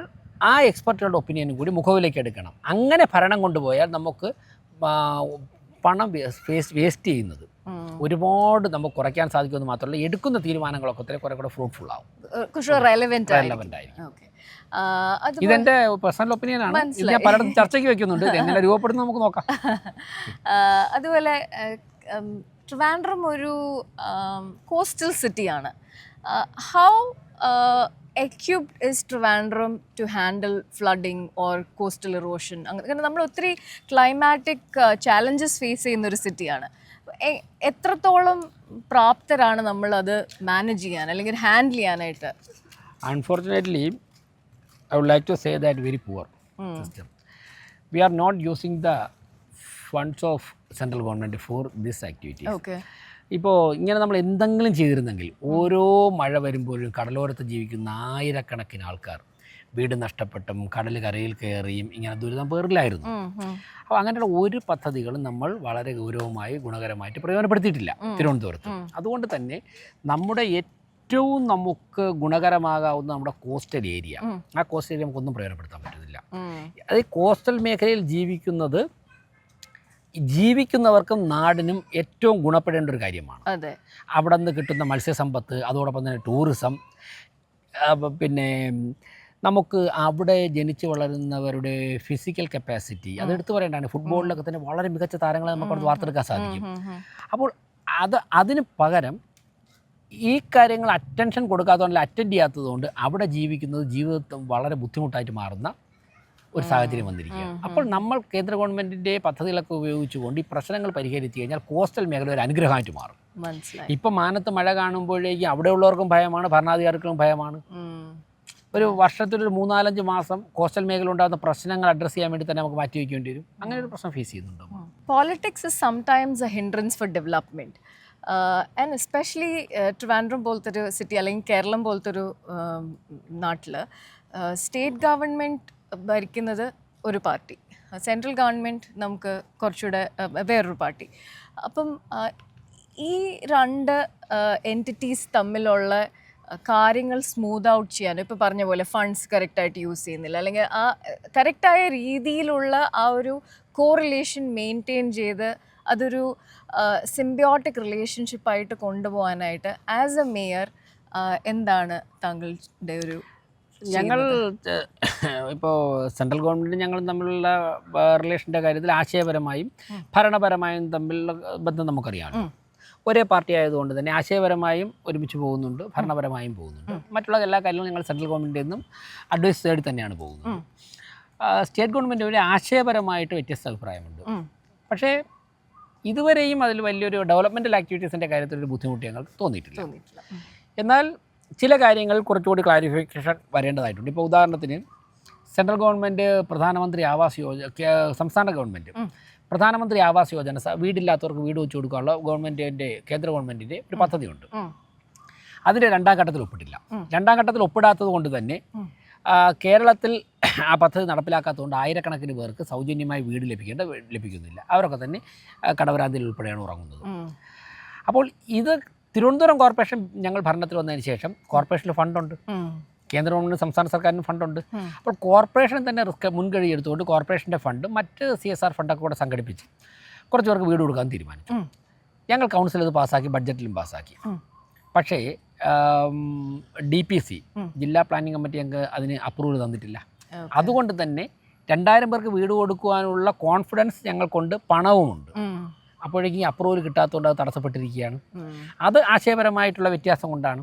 ആ എക്സ്പെർട്ടുകളുടെ ഒപ്പീനിയനും കൂടി മുഖവിലേക്ക് എടുക്കണം. അങ്ങനെ ഭരണം കൊണ്ടുപോയാൽ നമുക്ക് പണം വേസ്റ്റ് ചെയ്യുന്നത് ഒരുപാട് നമുക്ക് കുറയ്ക്കാൻ സാധിക്കുമെന്ന് മാത്രമല്ല, എടുക്കുന്ന തീരുമാനങ്ങളൊക്കെ കുറെ കൂടെ ഫ്രൂട്ട്ഫുൾ ആവും, റെലവെൻ്റ് ആയിരിക്കും. ഇതെൻ്റെ പേഴ്സണൽ ഒപ്പീനിയൻ ആണ്. ഇത് ഞാൻ പലയിടത്തും ചർച്ചയ്ക്ക് വെക്കുന്നുണ്ട്, എങ്ങനെ രൂപപ്പെടുന്നു നമുക്ക് നോക്കാം. അതുപോലെ ട്രിവാൻഡ്രം ഒരു കോസ്റ്റൽ സിറ്റിയാണ്. How equipped is Trivandrum to handle flooding or coastal erosion? അങ്ങനെ നമ്മൾ ഒത്തിരി ക്ലൈമാറ്റിക് ചാലഞ്ചസ് ഫേസ് ചെയ്യുന്ന ഒരു സിറ്റിയാണ്. എത്രത്തോളം പ്രാപ്തരാണ് നമ്മളത് മാനേജ് ചെയ്യാൻ അല്ലെങ്കിൽ ഹാൻഡിൽ ചെയ്യാനായിട്ട്? Unfortunately, I would like to say that very poor system. We are not using the funds of central government for this activities. Okay. ഇപ്പോൾ ഇങ്ങനെ നമ്മൾ എന്തെങ്കിലും ചെയ്തിരുന്നെങ്കിൽ ഓരോ മഴ വരുമ്പോഴും കടലോരത്ത് ജീവിക്കുന്ന ആയിരക്കണക്കിന് ആൾക്കാർ വീട് നഷ്ടപ്പെട്ടും കടൽ കരയിൽ കയറിയും ഇങ്ങനെ ദുരിതം പേറില്ലായിരുന്നു. അപ്പോൾ അങ്ങനെയുള്ള ഒരു പദ്ധതികളും നമ്മൾ വളരെ ഗൗരവമായി ഗുണകരമായിട്ട് പ്രയോജനപ്പെടുത്തിയിട്ടില്ല തിരുവനന്തപുരത്ത്. അതുകൊണ്ട് തന്നെ നമ്മുടെ ഏറ്റവും നമുക്ക് ഗുണകരമാകാവുന്ന നമ്മുടെ കോസ്റ്റൽ ഏരിയ, ആ കോസ്റ്റൽ ഏരിയ നമുക്കൊന്നും പ്രയോജനപ്പെടുത്താൻ പറ്റുന്നില്ല. അത് കോസ്റ്റൽ മേഖലയിൽ ജീവിക്കുന്നത് ജീവിക്കുന്നവർക്കും നാടിനും ഏറ്റവും ഗുണപ്പെടേണ്ട ഒരു കാര്യമാണ്. അതെ. അവിടെ നിന്ന് കിട്ടുന്ന മത്സ്യസമ്പത്ത്, അതോടൊപ്പം തന്നെ ടൂറിസം, പിന്നെ നമുക്ക് അവിടെ ജനിച്ച് വളരുന്നവരുടെ ഫിസിക്കൽ കപ്പാസിറ്റി അതെടുത്ത് പറയേണ്ടതാണ്. ഫുട്ബോളിലൊക്കെ തന്നെ വളരെ മികച്ച താരങ്ങളെ നമുക്കവിടെ വാർത്തെടുക്കാൻ സാധിക്കും. അപ്പോൾ അതിന് പകരം ഈ കാര്യങ്ങൾ അറ്റൻഷൻ കൊടുക്കാത്തതുകൊണ്ട്, അറ്റൻഡ് ചെയ്യാത്തതുകൊണ്ട് അവിടെ ജീവിക്കുന്നത് ജീവിതത്തിൽ വളരെ ബുദ്ധിമുട്ടായിട്ട് മാറുന്ന ഒരു സാഹചര്യം വന്നിരിക്കുകയാണ്. അപ്പോൾ നമ്മൾ കേന്ദ്ര ഗവൺമെൻറ്റിൻ്റെ പദ്ധതികളൊക്കെ ഉപയോഗിച്ചുകൊണ്ട് ഈ പ്രശ്നങ്ങൾ പരിഹരിച്ചു കഴിഞ്ഞാൽ കോസ്റ്റൽ മേഖല ഒരു അനുഗ്രഹമായിട്ട് മാറും. ഇപ്പം മാനത്ത് മഴ കാണുമ്പോഴേക്കും അവിടെയുള്ളവർക്കും ഭയമാണ്, ഭരണാധികാരികൾക്കും ഭയമാണ്. ഒരു വർഷത്തിലൊരു 3-4 മാസം കോസ്റ്റൽ മേഖല ഉണ്ടാകുന്ന പ്രശ്നങ്ങൾ അഡ്രസ്സ് ചെയ്യാൻ വേണ്ടി തന്നെ നമുക്ക് മാറ്റി വയ്ക്കേണ്ടി വരും. അങ്ങനെ ഒരു പ്രശ്നം ഫേസ് ചെയ്യുന്നുണ്ടോ? Politics is sometimes A hindrance for development. And especially Trivandrum പോലത്തെ ഒരു സിറ്റി അല്ലെങ്കിൽ കേരളം പോലത്തെ ഒരു നാട്ടിൽ സ്റ്റേറ്റ് ഗവൺമെൻറ് ഭരിക്കുന്നത് ഒരു പാർട്ടി, സെൻട്രൽ ഗവൺമെൻറ് നമുക്ക് കുറച്ചുകൂടെ വേറൊരു പാർട്ടി. അപ്പം ഈ രണ്ട് എൻറ്റിറ്റീസ് തമ്മിലുള്ള കാര്യങ്ങൾ സ്മൂത്ത് ഔട്ട് ചെയ്യാൻ, ഇപ്പോൾ പറഞ്ഞ പോലെ ഫണ്ട്സ് കറക്റ്റായിട്ട് യൂസ് ചെയ്യുന്നില്ല, അല്ലെങ്കിൽ ആ കറക്റ്റായ രീതിയിലുള്ള ആ ഒരു കോറിലേഷൻ മെയിൻറ്റെയിൻ ചെയ്ത് അതൊരു സിംബിയോട്ടിക് റിലേഷൻഷിപ്പായിട്ട് കൊണ്ടുപോകാനായിട്ട് ആസ് എ മേയർ എന്താണ് താങ്കളുടെ ഒരു? ഞങ്ങൾ ഇപ്പോൾ സെൻട്രൽ ഗവൺമെൻറ് ഞങ്ങൾ തമ്മിലുള്ള റിലേഷൻ്റെ കാര്യത്തിൽ ആശയപരമായും ഭരണപരമായും തമ്മിലുള്ള ബന്ധം നമുക്കറിയാം. ഒരേ പാർട്ടി ആയതുകൊണ്ട് തന്നെ ആശയപരമായും ഒരുമിച്ച് പോകുന്നുണ്ട്, ഭരണപരമായും പോകുന്നുണ്ട്. മറ്റുള്ള എല്ലാ കാര്യങ്ങളും ഞങ്ങൾ സെൻട്രൽ ഗവൺമെൻറ്റിൽ നിന്നും അഡ്വൈസ് തേടി തന്നെയാണ് പോകുന്നത്. സ്റ്റേറ്റ് ഗവൺമെൻറ് ഒരു ആശയപരമായിട്ട് വ്യത്യസ്ത അഭിപ്രായമുണ്ട്. പക്ഷേ ഇതുവരെയും അതിൽ വലിയൊരു ഡെവലപ്മെൻറ്റൽ ആക്ടിവിറ്റീസിൻ്റെ കാര്യത്തിൽ ഒരു ബുദ്ധിമുട്ട് ഞങ്ങൾക്ക് തോന്നിയിട്ടില്ല. എന്നാൽ ചില കാര്യങ്ങൾ കുറച്ചുകൂടി ക്ലാരിഫിക്കേഷൻ വരേണ്ടതായിട്ടുണ്ട്. ഇപ്പോൾ ഉദാഹരണത്തിന് സെൻട്രൽ ഗവൺമെൻറ് പ്രധാനമന്ത്രി ആവാസ് യോജന, സംസ്ഥാന ഗവൺമെൻറ് പ്രധാനമന്ത്രി ആവാസ് യോജന, വീടില്ലാത്തവർക്ക് വീട് വെച്ച് കൊടുക്കാനുള്ള കേന്ദ്ര ഗവൺമെൻറ്റിൻ്റെ ഒരു പദ്ധതിയുണ്ട്. അതിൻ്റെ 2ാം ഘട്ടത്തിൽ ഒപ്പിട്ടില്ല. 2ാം ഘട്ടത്തിൽ ഒപ്പിടാത്തത് കൊണ്ട് തന്നെ കേരളത്തിൽ ആ പദ്ധതി നടപ്പിലാക്കാത്തതുകൊണ്ട് ആയിരക്കണക്കിന് പേർക്ക് സൗജന്യമായി വീട് ലഭിക്കുന്നില്ല. അവരൊക്കെ തന്നെ കടവരാന്തിയിൽ ഉൾപ്പെടെയാണ് ഉറങ്ങുന്നത്. അപ്പോൾ ഇത് തിരുവനന്തപുരം കോർപ്പറേഷൻ ഞങ്ങൾ ഭരണത്തിൽ വന്നതിന് ശേഷം കോർപ്പറേഷനിൽ ഫണ്ടുണ്ട്, കേന്ദ്ര ഗവൺമെൻറ് സംസ്ഥാന സർക്കാരിന് ഫണ്ടുണ്ട്. അപ്പോൾ കോർപ്പറേഷൻ തന്നെ മുൻകഴി എടുത്തുകൊണ്ട് കോർപ്പറേഷൻ്റെ ഫണ്ട് മറ്റ് CSR ഫണ്ടൊക്കെ കൂടെ സംഘടിപ്പിച്ച് കുറച്ച് പേർക്ക് വീട് കൊടുക്കാൻ തീരുമാനിച്ചു. ഞങ്ങൾ കൗൺസിൽ അത് പാസ്സാക്കി, ബഡ്ജറ്റിലും പാസ്സാക്കി. പക്ഷേ DPC ജില്ലാ പ്ലാനിംഗ് കമ്മിറ്റി ഞങ്ങൾക്ക് അതിന് അപ്രൂവൽ തന്നിട്ടില്ല. അതുകൊണ്ട് തന്നെ 2000 പേർക്ക് വീട് കൊടുക്കുവാനുള്ള കോൺഫിഡൻസ് ഞങ്ങൾക്കുണ്ട്, പണവുമുണ്ട്. അപ്പോഴേക്കും അപ്രൂവൽ കിട്ടാത്തതുകൊണ്ട് അത് തടസ്സപ്പെട്ടിരിക്കുകയാണ്. അത് ആശയപരമായിട്ടുള്ള വ്യത്യാസം കൊണ്ടാണ്.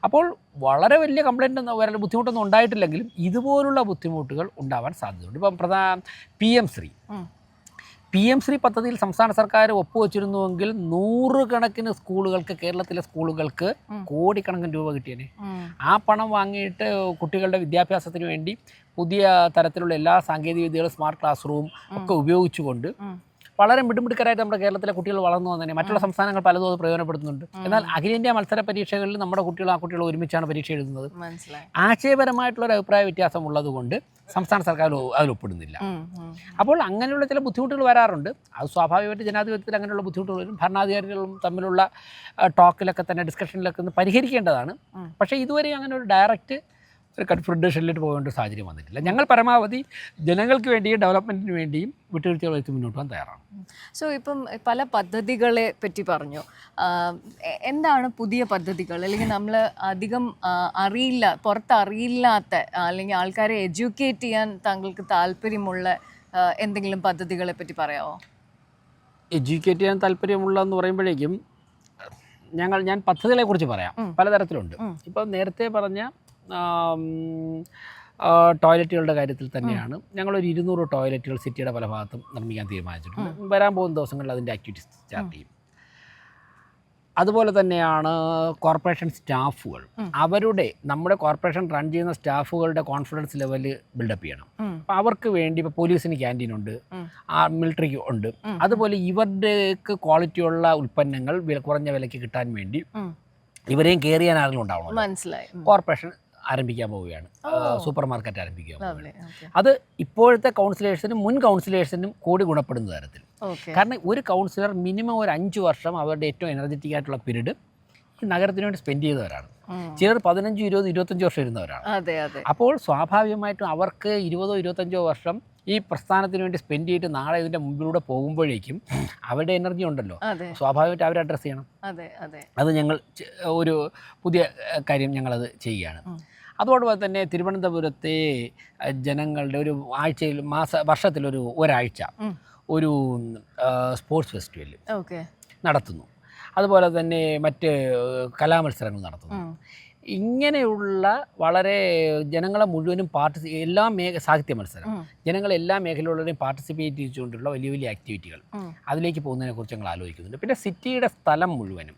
അപ്പോൾ വളരെ വലിയ കംപ്ലയിൻ്റ് വരെ ബുദ്ധിമുട്ടൊന്നും ഉണ്ടായിട്ടില്ലെങ്കിലും ഇതുപോലുള്ള ബുദ്ധിമുട്ടുകൾ ഉണ്ടാവാൻ സാധ്യതയുണ്ട്. ഇപ്പം PM ശ്രീ പദ്ധതിയിൽ സംസ്ഥാന സർക്കാർ ഒപ്പുവെച്ചിരുന്നുവെങ്കിൽ 100 കണക്കിന് സ്കൂളുകൾക്ക്, കേരളത്തിലെ സ്കൂളുകൾക്ക് കോടിക്കണക്കിന് രൂപ കിട്ടിയേനെ. ആ പണം വാങ്ങിയിട്ട് കുട്ടികളുടെ വിദ്യാഭ്യാസത്തിന് വേണ്ടി പുതിയ തരത്തിലുള്ള എല്ലാ സാങ്കേതിക വിദ്യകളും, സ്മാർട്ട് ക്ലാസ് റൂം ഒക്കെ ഉപയോഗിച്ചുകൊണ്ട് വളരെ മിടുമിടുക്കരായിട്ട് നമ്മുടെ കേരളത്തിലെ കുട്ടികൾ വളർന്നു വന്നതന്നെ. മറ്റുള്ള സംസ്ഥാനങ്ങൾ പലതും അത് പ്രയോജനപ്പെടുത്തുന്നുണ്ട്. എന്നാൽ അഖിലേന്ത്യാ മത്സര പരീക്ഷകളിൽ നമ്മുടെ കുട്ടികളും ആ കുട്ടികളും ഒരുമിച്ചാണ് പരീക്ഷ എഴുതുന്നത്. ആശയപരമായിട്ടുള്ളൊരു അഭിപ്രായ വ്യത്യാസം ഉള്ളതുകൊണ്ട് സംസ്ഥാന സർക്കാർ അതിൽ ഒപ്പിടുന്നില്ല. അപ്പോൾ അങ്ങനെയുള്ള ചില ബുദ്ധിമുട്ടുകൾ വരാറുണ്ട്. അത് സ്വാഭാവികമായിട്ട് ജനാധിപത്യത്തിൽ അങ്ങനെയുള്ള ബുദ്ധിമുട്ടുകൾ വരും. ഭരണാധികാരികളും തമ്മിലുള്ള ടോക്കിലൊക്കെ തന്നെ, ഡിസ്കഷനിലൊക്കെ ഒന്ന് പരിഹരിക്കേണ്ടതാണ്. പക്ഷേ ഇതുവരെ അങ്ങനെ ഒരു ഡയറക്റ്റ് ഒരു കൺഫ്രണ്ടേഷനിലേക്ക് പോകേണ്ട ഒരു സാഹചര്യം വന്നിട്ടില്ല. ഞങ്ങൾ പരമാവധി ജനങ്ങൾക്ക് വേണ്ടിയും ഡെവലപ്മെൻറ്റിന് വേണ്ടിയും വിട്ടുവീഴ്ചകൾ വെച്ച് മുന്നോട്ട് പോകാൻ തയ്യാറാണ്. സോ ഇപ്പം പല പദ്ധതികളെ പറ്റി പറഞ്ഞു. എന്താണ് പുതിയ പദ്ധതികൾ, അല്ലെങ്കിൽ നമ്മൾ അധികം പുറത്തറിയില്ലാത്ത അല്ലെങ്കിൽ ആൾക്കാരെ എഡ്യൂക്കേറ്റ് ചെയ്യാൻ താങ്കൾക്ക് താല്പര്യമുള്ള എന്തെങ്കിലും പദ്ധതികളെ പറ്റി പറയാമോ? എഡ്യൂക്കേറ്റ് ചെയ്യാൻ താല്പര്യമുള്ളതെന്ന് പറയുമ്പോഴേക്കും ഞാൻ പദ്ധതികളെക്കുറിച്ച് പറയാം. പലതരത്തിലുണ്ട്. ഇപ്പോൾ നേരത്തെ പറഞ്ഞ ടോയ്ലറ്റുകളുടെ കാര്യത്തിൽ തന്നെയാണ് ഞങ്ങളൊരു 200 ടോയ്ലറ്റുകൾ സിറ്റിയുടെ പല ഭാഗത്തും നിർമ്മിക്കാൻ തീരുമാനിച്ചിട്ടുണ്ട്. വരാൻ പോകുന്ന ദിവസങ്ങളിൽ അതിൻ്റെ ആക്ടിവിറ്റീസ് സ്റ്റാർട്ട് ചെയ്യും. അതുപോലെ തന്നെയാണ് കോർപ്പറേഷൻ സ്റ്റാഫുകൾ. നമ്മുടെ കോർപ്പറേഷൻ റൺ ചെയ്യുന്ന സ്റ്റാഫുകളുടെ കോൺഫിഡൻസ് ലെവൽ ബിൽഡപ്പ് ചെയ്യണം. അപ്പോൾ അവർക്ക് വേണ്ടി ഇപ്പോൾ പോലീസിന് ക്യാൻറ്റീനുണ്ട്, മിലിറ്ററിക്ക് ഉണ്ട്. അതുപോലെ ഇവരുടെക്ക് ക്വാളിറ്റിയുള്ള ഉൽപ്പന്നങ്ങൾ കുറഞ്ഞ വിലയ്ക്ക് കിട്ടാൻ വേണ്ടി ഇവരെയും കെയർ ചെയ്യാൻ ആരെങ്കിലും ഉണ്ടാവണം. മനസ്സിലായി. കോർപ്പറേഷൻ ആരംഭിക്കാൻ പോവുകയാണ്, സൂപ്പർ മാർക്കറ്റ് ആരംഭിക്കാൻ പോവുകയാണ്. അത് ഇപ്പോഴത്തെ കൗൺസിലേഴ്സിനും മുൻ കൗൺസിലേഴ്സിനും കൂടി ഗുണപ്പെടുന്ന തരത്തിൽ. കാരണം ഒരു കൗൺസിലർ മിനിമം ഒരു 5 വർഷം അവരുടെ ഏറ്റവും എനർജറ്റിക് ആയിട്ടുള്ള പീരീഡ് ഈ നഗരത്തിന് വേണ്ടി സ്പെൻഡ് ചെയ്തവരാണ്. ചിലർ 15, 20, 25 വർഷം ഇരുന്നവരാണ്. അപ്പോൾ സ്വാഭാവികമായിട്ടും അവർക്ക് 20, 25 വർഷം ഈ പ്രസ്ഥാനത്തിന് വേണ്ടി സ്പെൻഡ് ചെയ്തിട്ട് നാളെ ഇതിൻ്റെ മുമ്പിലൂടെ പോകുമ്പോഴേക്കും അവരുടെ എനർജി ഉണ്ടല്ലോ, അതെ സ്വാഭാവികമായിട്ട് അവർ അഡ്രസ്സ് ചെയ്യണം. അതെ അതെ അത് ഞങ്ങൾ ഒരു പുതിയ കാര്യം ഞങ്ങളത് ചെയ്യുകയാണ്. അതോടൊപ്പം തന്നെ തിരുവനന്തപുരത്തെ ജനങ്ങളുടെ ഒരു ആഴ്ചയിൽ ഒരാഴ്ച ഒരു സ്പോർട്സ് ഫെസ്റ്റിവൽ നടത്തുന്നു. അതുപോലെ തന്നെ മറ്റ് കലാമത്സരങ്ങൾ നടത്തുന്നു. ഇങ്ങനെയുള്ള വളരെ ജനങ്ങളെ മുഴുവനും സാഹിത്യ മത്സരം ജനങ്ങളെ എല്ലാ മേഖലകളിലും പാർട്ടിസിപ്പേറ്റ് ചെയ്തുകൊണ്ടുള്ള വലിയ വലിയ ആക്ടിവിറ്റികൾ അതിലേക്ക് പോകുന്നതിനെക്കുറിച്ച് ഞങ്ങൾ ആലോചിക്കുന്നുണ്ട്. പിന്നെ സിറ്റിയുടെ സ്ഥലം മുഴുവനും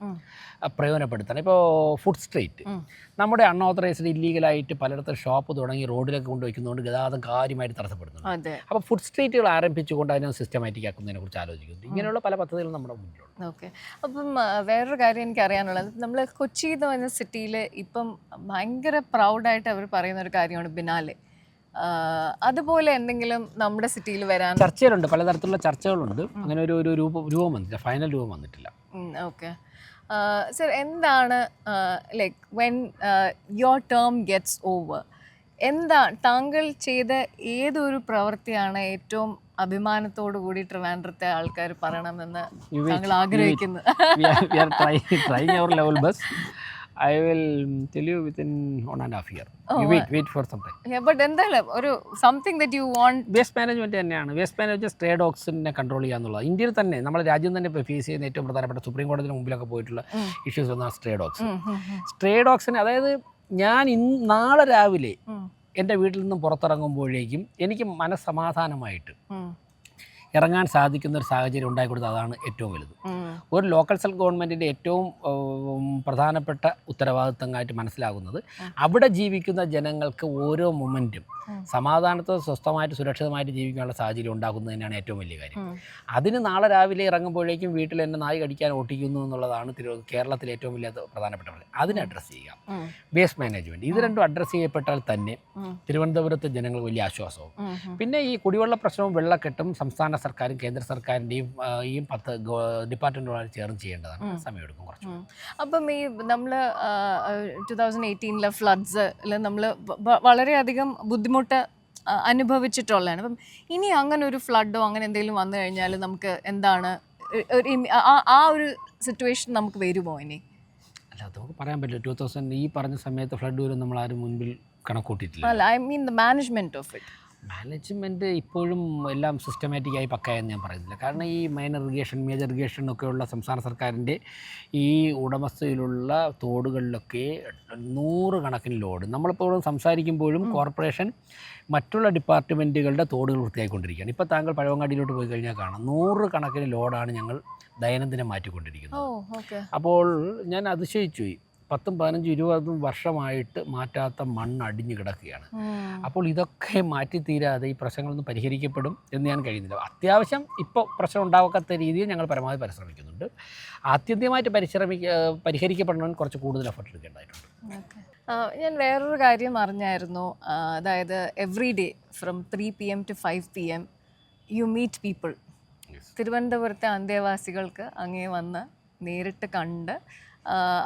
പ്രയോജനപ്പെടുത്തണം. ഇപ്പോൾ ഫുഡ് സ്ട്രീറ്റ് നമ്മുടെ അൺഓതറൈസ്ഡ് ഇല്ലീഗലായിട്ട് പലയിടത്തും ഷോപ്പ് തുടങ്ങി റോഡിലൊക്കെ കൊണ്ടുവയ്ക്കുന്നതുകൊണ്ട് ഗതാഗതം കാര്യമായിട്ട് തടസ്സപ്പെടുന്നുണ്ട്. അപ്പോൾ ഫുഡ് സ്ട്രീറ്റുകൾ ആരംഭിച്ചുകൊണ്ട് അതിനെ സിസ്റ്റമാറ്റിക് ആക്കുന്നതിനെക്കുറിച്ച് ആലോചിക്കുന്നു. ഇങ്ങനെയുള്ള പല പദ്ധതികളും നമ്മുടെ മുന്നിലുണ്ട്. ഓക്കെ. അപ്പം വേറൊരു കാര്യം എനിക്ക് അറിയാനുള്ളത്, നമ്മൾ കൊച്ചി എന്ന് പറഞ്ഞ സിറ്റിയിൽ ഇപ്പം ഭയങ്കര പ്രൗഡായിട്ട് അവർ പറയുന്ന ഒരു കാര്യമാണ് ബിനാലെ. അതുപോലെ എന്തെങ്കിലും നമ്മുടെ സിറ്റിയിൽ വരാൻ ചർച്ചകളുണ്ട്, പലതരത്തിലുള്ള ചർച്ചകളുണ്ട്. അങ്ങനെ ഒരു രൂപം വന്നിട്ടില്ല, ഫൈനൽ രൂപം വന്നിട്ടില്ല. ഓക്കെ സർ, എന്താണ് like when your term gets over, താങ്കൾ ചെയ്ത ഏതൊരു പ്രവൃത്തിയാണ് ഏറ്റവും അഭിമാനത്തോടു കൂടി ട്രിവാൻഡ്രത്തെ ആൾക്കാർ പറയണമെന്ന് താങ്കൾ ആഗ്രഹിക്കുന്നത്? I will tell you within 1.5 years. Wait for some time. Yeah, but എന്തായാലും ഒരു something that you want. Waste management തന്നെയാണ്. വേസ്റ്റ് മാനേജ്മെൻറ്റ് സ്ട്രേ ഡോഗ്സിനെ കൺട്രോൾ ചെയ്യുക എന്നുള്ളത്. ഇന്ത്യയിൽ തന്നെ നമ്മുടെ രാജ്യം തന്നെ ഫേസ് ചെയ്യുന്ന ഏറ്റവും പ്രധാനപ്പെട്ട സുപ്രീം കോടതിന് മുമ്പിലൊക്കെ പോയിട്ടുള്ള ഇഷ്യൂസ് ഒന്നാണ് സ്ട്രേ ഡോഗ്സ്. സ്ട്രേ ഡോഗ്സിന്, അതായത് ഞാൻ നാളെ രാവിലെ എൻ്റെ വീട്ടിൽ നിന്നും പുറത്തിറങ്ങുമ്പോഴേക്കും എനിക്ക് മനസ്സമാധാനമായിട്ട് ഇറങ്ങാൻ സാധിക്കുന്ന ഒരു സാഹചര്യം ഉണ്ടായിക്കൊടുത്തത് അതാണ് ഏറ്റവും വലുത്. ഒരു ലോക്കൽ സെൽഫ് ഗവൺമെൻറ്റിൻ്റെ ഏറ്റവും പ്രധാനപ്പെട്ട ഉത്തരവാദിത്തമായിട്ട് മനസ്സിലാകുന്നത് അവിടെ ജീവിക്കുന്ന ജനങ്ങൾക്ക് ഓരോ മൊമെൻറ്റും സമാധാനത്തോടെ സ്വസ്ഥമായിട്ട് സുരക്ഷിതമായിട്ട് ജീവിക്കാനുള്ള സാഹചര്യം ഉണ്ടാക്കുന്നത് തന്നെയാണ് ഏറ്റവും വലിയ കാര്യം. അതിന് നാളെ രാവിലെ ഇറങ്ങുമ്പോഴേക്കും വീട്ടിൽ എന്നെ നായി കടിക്കാൻ ഓട്ടിക്കുന്നു എന്നുള്ളതാണ് കേരളത്തിലെ ഏറ്റവും വലിയ പ്രധാനപ്പെട്ട കാര്യം. അതിനെ അഡ്രസ്സ് ചെയ്യുക. വേസ്റ്റ് മാനേജ്മെൻറ്റ്, ഇത് രണ്ടും അഡ്രസ്സ് ചെയ്യപ്പെട്ടാൽ തന്നെ തിരുവനന്തപുരത്തെ ജനങ്ങൾ വലിയ ആശ്വാസവും. പിന്നെ ഈ കുടിവെള്ള പ്രശ്നവും വെള്ളക്കെട്ടും സംസ്ഥാന സർക്കാരും കേന്ദ്ര സർക്കാരിൻ്റെയും ഈ 10 ഡിപ്പാർട്ട്മെൻറ്റുകളാണ് ചേർന്ന് ചെയ്യേണ്ടതാണ്. സമയമെടുക്കും കുറച്ച്. അപ്പം ഈ നമ്മൾ 2018 ഫ്ലഡ്സിൽ നമ്മൾ വളരെയധികം ബുദ്ധിമുട്ട് അനുഭവിച്ചിട്ടുള്ളതാണ്. അപ്പം ഇനി അങ്ങനെ ഒരു ഫ്ലഡോ അങ്ങനെ എന്തെങ്കിലും വന്നു കഴിഞ്ഞാൽ നമുക്ക് എന്താണ് ആ ഒരു സിറ്റുവേഷൻ നമുക്ക് വരുമോ ഇനി? അല്ല, അത് നമുക്ക് പറയാൻ പറ്റില്ല. 2000 ഈ പറഞ്ഞ സമയത്ത് ഫ്ലഡ് വരും നമ്മൾ ആരും മുൻപിൽ കണക്കൂട്ടിയിട്ടില്ല. അല്ല, I mean the management of it. Management ഇപ്പോഴും എല്ലാം സിസ്റ്റമാറ്റിക്കായി പക്കായെന്ന് ഞാൻ പറയുന്നില്ല. കാരണം ഈ മൈനർ ഇറിഗേഷൻ, മേജർ ഇറിഗേഷൻ ഒക്കെയുള്ള സംസ്ഥാന സർക്കാരിൻ്റെ ഈ ഉടമസ്ഥയിലുള്ള തോടുകളിലൊക്കെ 100 കണക്കിന് ലോഡ്. നമ്മളിപ്പോൾ സംസാരിക്കുമ്പോഴും കോർപ്പറേഷൻ മറ്റുള്ള ഡിപ്പാർട്ട്മെൻറ്റുകളുടെ തോടുകൾ വൃത്തിയായിക്കൊണ്ടിരിക്കുകയാണ്. ഇപ്പോൾ താങ്കൾ പഴവങ്ങാടിയിലോട്ട് പോയി കഴിഞ്ഞാൽ കാണാം 100 കണക്കിന് ലോഡാണ് ഞങ്ങൾ ദൈനംദിനം മാറ്റിക്കൊണ്ടിരിക്കുന്നത്. അപ്പോൾ ഞാൻ അതിശയിച്ചു. 10, 15, 20 വർഷമായിട്ട് മാറ്റാത്ത മണ്ണ് അടിഞ്ഞു കിടക്കുകയാണ്. അപ്പോൾ ഇതൊക്കെ മാറ്റിത്തീരാതെ ഈ പ്രശ്നങ്ങളൊന്നും പരിഹരിക്കപ്പെടും എന്ന് ഞാൻ കഴിയുന്നില്ല. അത്യാവശ്യം ഇപ്പോൾ പ്രശ്നം ഉണ്ടാക്കാത്ത രീതിയിൽ ഞങ്ങൾ പരമാവധി പരിശ്രമിക്കുന്നുണ്ട്. ആത്യന്തികമായിട്ട് പരിഹരിക്കപ്പെടണമെങ്കിൽ കുറച്ച് കൂടുതൽ എഫർട്ട് എടുക്കേണ്ടതായിട്ടുണ്ട്. ഞാൻ വേറൊരു കാര്യം അറിഞ്ഞായിരുന്നു, അതായത് every day from 3 PM to 5 PM you meet people. തിരുവനന്തപുരത്തെ അന്തേവാസികൾക്ക് അങ്ങേ വന്ന് നേരിട്ട് കണ്ട്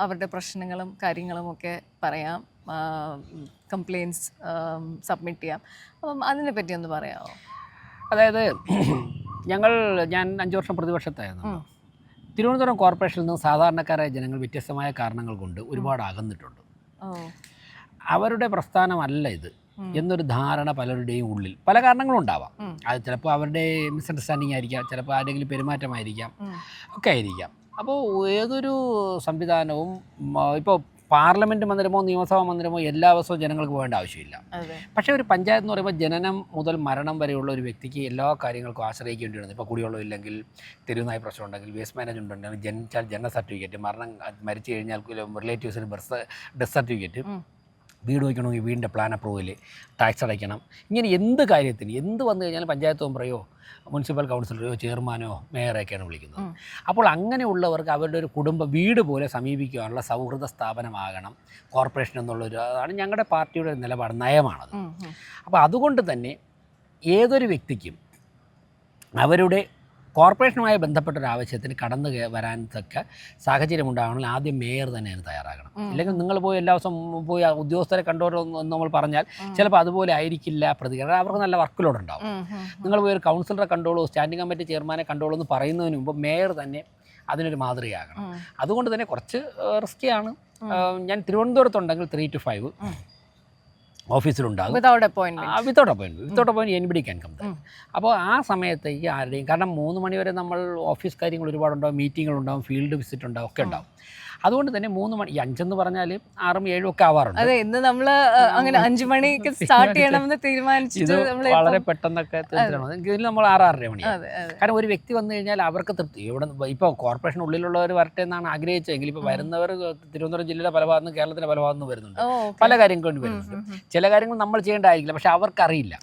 അവരുടെ പ്രശ്നങ്ങളും കാര്യങ്ങളുമൊക്കെ പറയാം, കംപ്ലയിൻസ് സബ്മിറ്റ് ചെയ്യാം. അപ്പം അതിനെപ്പറ്റി ഒന്ന് പറയാമോ? അതായത് ഞാൻ 5 വർഷം പ്രതിപക്ഷത്തായിരുന്നു. തിരുവനന്തപുരം കോർപ്പറേഷനിൽ നിന്ന് സാധാരണക്കാരായ ജനങ്ങൾ വ്യത്യസ്തമായ കാരണങ്ങൾ കൊണ്ട് ഒരുപാട് അകന്നിട്ടുണ്ട്. അവരുടെ പ്രസ്ഥാനമല്ല ഇത് എന്നൊരു ധാരണ പലരുടെയും ഉള്ളിൽ പല കാരണങ്ങളും ഉണ്ടാവാം. അത് ചിലപ്പോൾ അവരുടെ മിസ്അണ്ടർസ്റ്റാൻഡിങ് ആയിരിക്കാം, ചിലപ്പോൾ ആരുടെങ്കിലും പെരുമാറ്റമായിരിക്കാം, ഒക്കെ ആയിരിക്കാം. അപ്പോൾ ഏതൊരു സംവിധാനവും ഇപ്പോൾ പാർലമെൻറ്റ് മന്ദിരമോ നിയമസഭാ മന്ദിരമോ എല്ലാ ദിവസവും ജനങ്ങൾക്ക് പോകേണ്ട ആവശ്യമില്ല. പക്ഷേ ഒരു പഞ്ചായത്ത് എന്ന് പറയുമ്പോൾ ജനനം മുതൽ മരണം വരെയുള്ള ഒരു വ്യക്തിക്ക് എല്ലാ കാര്യങ്ങൾക്കും ആശ്രയിക്കേണ്ടി വരുന്നത്. ഇപ്പോൾ കുടിവെള്ളം ഇല്ലെങ്കിൽ, തെരുവുനായി പ്രശ്നം ഉണ്ടെങ്കിൽ, വേസ്റ്റ് മാനേജ്മെൻറ്റ് ഉണ്ടെങ്കിൽ, ജനിച്ചാൽ ജനന സർട്ടിഫിക്കറ്റ്, മരിച്ചു കഴിഞ്ഞാൽ റിലേറ്റീവ്സിന് ഡെത്ത് സർട്ടിഫിക്കറ്റ്, വീട് വയ്ക്കണമെങ്കിൽ വീടിൻ്റെ പ്ലാൻ അപ്രൂവൽ, ടാക്സ് അടയ്ക്കണം, ഇങ്ങനെ എന്ത് കാര്യത്തിന് എന്ത് വന്നു കഴിഞ്ഞാലും പഞ്ചായത്ത് മെമ്പറെയോ മുനിസിപ്പൽ കൗൺസിലറെയോ ചെയർമാനോ മേയറൊക്കെയാണ് വിളിക്കുന്നത്. അപ്പോൾ അങ്ങനെയുള്ളവർക്ക് അവരുടെ ഒരു വീട് പോലെ സമീപിക്കാനുള്ള സൗഹൃദ സ്ഥാപനമാകണം കോർപ്പറേഷൻ എന്നുള്ളൊരു അതാണ് ഞങ്ങളുടെ പാർട്ടിയുടെ നിലപാട്, നയമാണത്. അപ്പോൾ അതുകൊണ്ട് തന്നെ ഏതൊരു വ്യക്തിക്കും അവരുടെ കോർപ്പറേഷനുമായി ബന്ധപ്പെട്ട ഒരു ആവശ്യത്തിന് കടന്നു വരാൻ തക്ക സാഹചര്യം ഉണ്ടാകണമെങ്കിൽ ആദ്യം മേയർ തന്നെ അതിന് തയ്യാറാകണം. ഇല്ലെങ്കിൽ നിങ്ങൾ പോയി എല്ലാ ദിവസവും പോയി ഉദ്യോഗസ്ഥരെ കണ്ടോരോ എന്ന് നമ്മൾ പറഞ്ഞാൽ ചിലപ്പോൾ അതുപോലെ ആയിരിക്കില്ല പ്രതികരണം. അവർക്ക് നല്ല വർക്ക് ലോഡ് ഉണ്ടാവും. നിങ്ങൾ പോയി ഒരു കൗൺസിലറെ കണ്ടോളൂ, സ്റ്റാൻഡിംഗ് കമ്മിറ്റി ചെയർമാനെ കണ്ടോളൂ എന്ന് പറയുന്നതിന് മുമ്പ് മേയർ തന്നെ അതിനൊരു മാതൃകയാകണം. അതുകൊണ്ട് തന്നെ കുറച്ച് റിസ്ക്കിയാണ്. ഞാൻ തിരുവനന്തപുരത്തുണ്ടെങ്കിൽ 3 to 5 ഓഫീസിലുണ്ടാകും. Without appointment anybody can come there. അപ്പോൾ ആ സമയത്തേക്ക് ആരുടെയും, കാരണം 3 മണി വരെ നമ്മൾ ഓഫീസ് കാര്യങ്ങൾ ഒരുപാടുണ്ടാകും, മീറ്റിങ്ങുകളുണ്ടാകും, ഫീൽഡ് വിസിറ്റ് ഉണ്ടാകും, ഒക്കെ ഉണ്ടാകും. അതുകൊണ്ട് തന്നെ 3 മണി, 5 പറഞ്ഞാൽ 6, 7 ഒക്കെ ആവാറുണ്ട്. അതെ, ഇന്ന് നമ്മൾ അങ്ങനെ 5 മണിക്ക് സ്റ്റാർട്ട് ചെയ്യണമെന്ന് തീരുമാനിച്ചിട്ട് വളരെ പെട്ടെന്നൊക്കെ തീർച്ചയായും ഇതിൽ നമ്മൾ 6-6:30 മണിയാണ്. കാരണം ഒരു വ്യക്തി വന്നു കഴിഞ്ഞാൽ അവർക്ക് തൃപ്തി. ഇവിടെ ഇപ്പോൾ കോർപ്പറേഷൻ ഉള്ളിലുള്ളവർ വരട്ടെ എന്നാണ് ആഗ്രഹിച്ചെങ്കിൽ ഇപ്പോൾ വരുന്നവർ തിരുവനന്തപുരം ജില്ലയുടെ പല ഭാഗത്തുനിന്ന്, കേരളത്തിൻ്റെ പല ഭാഗത്തുനിന്ന് വരുന്നുണ്ട്. പല കാര്യങ്ങൾ കൊണ്ട് വരുന്നുണ്ട്. ചില കാര്യങ്ങൾ നമ്മൾ ചെയ്യേണ്ടതായിരിക്കില്ല, പക്ഷെ അവർക്കറിയില്ല.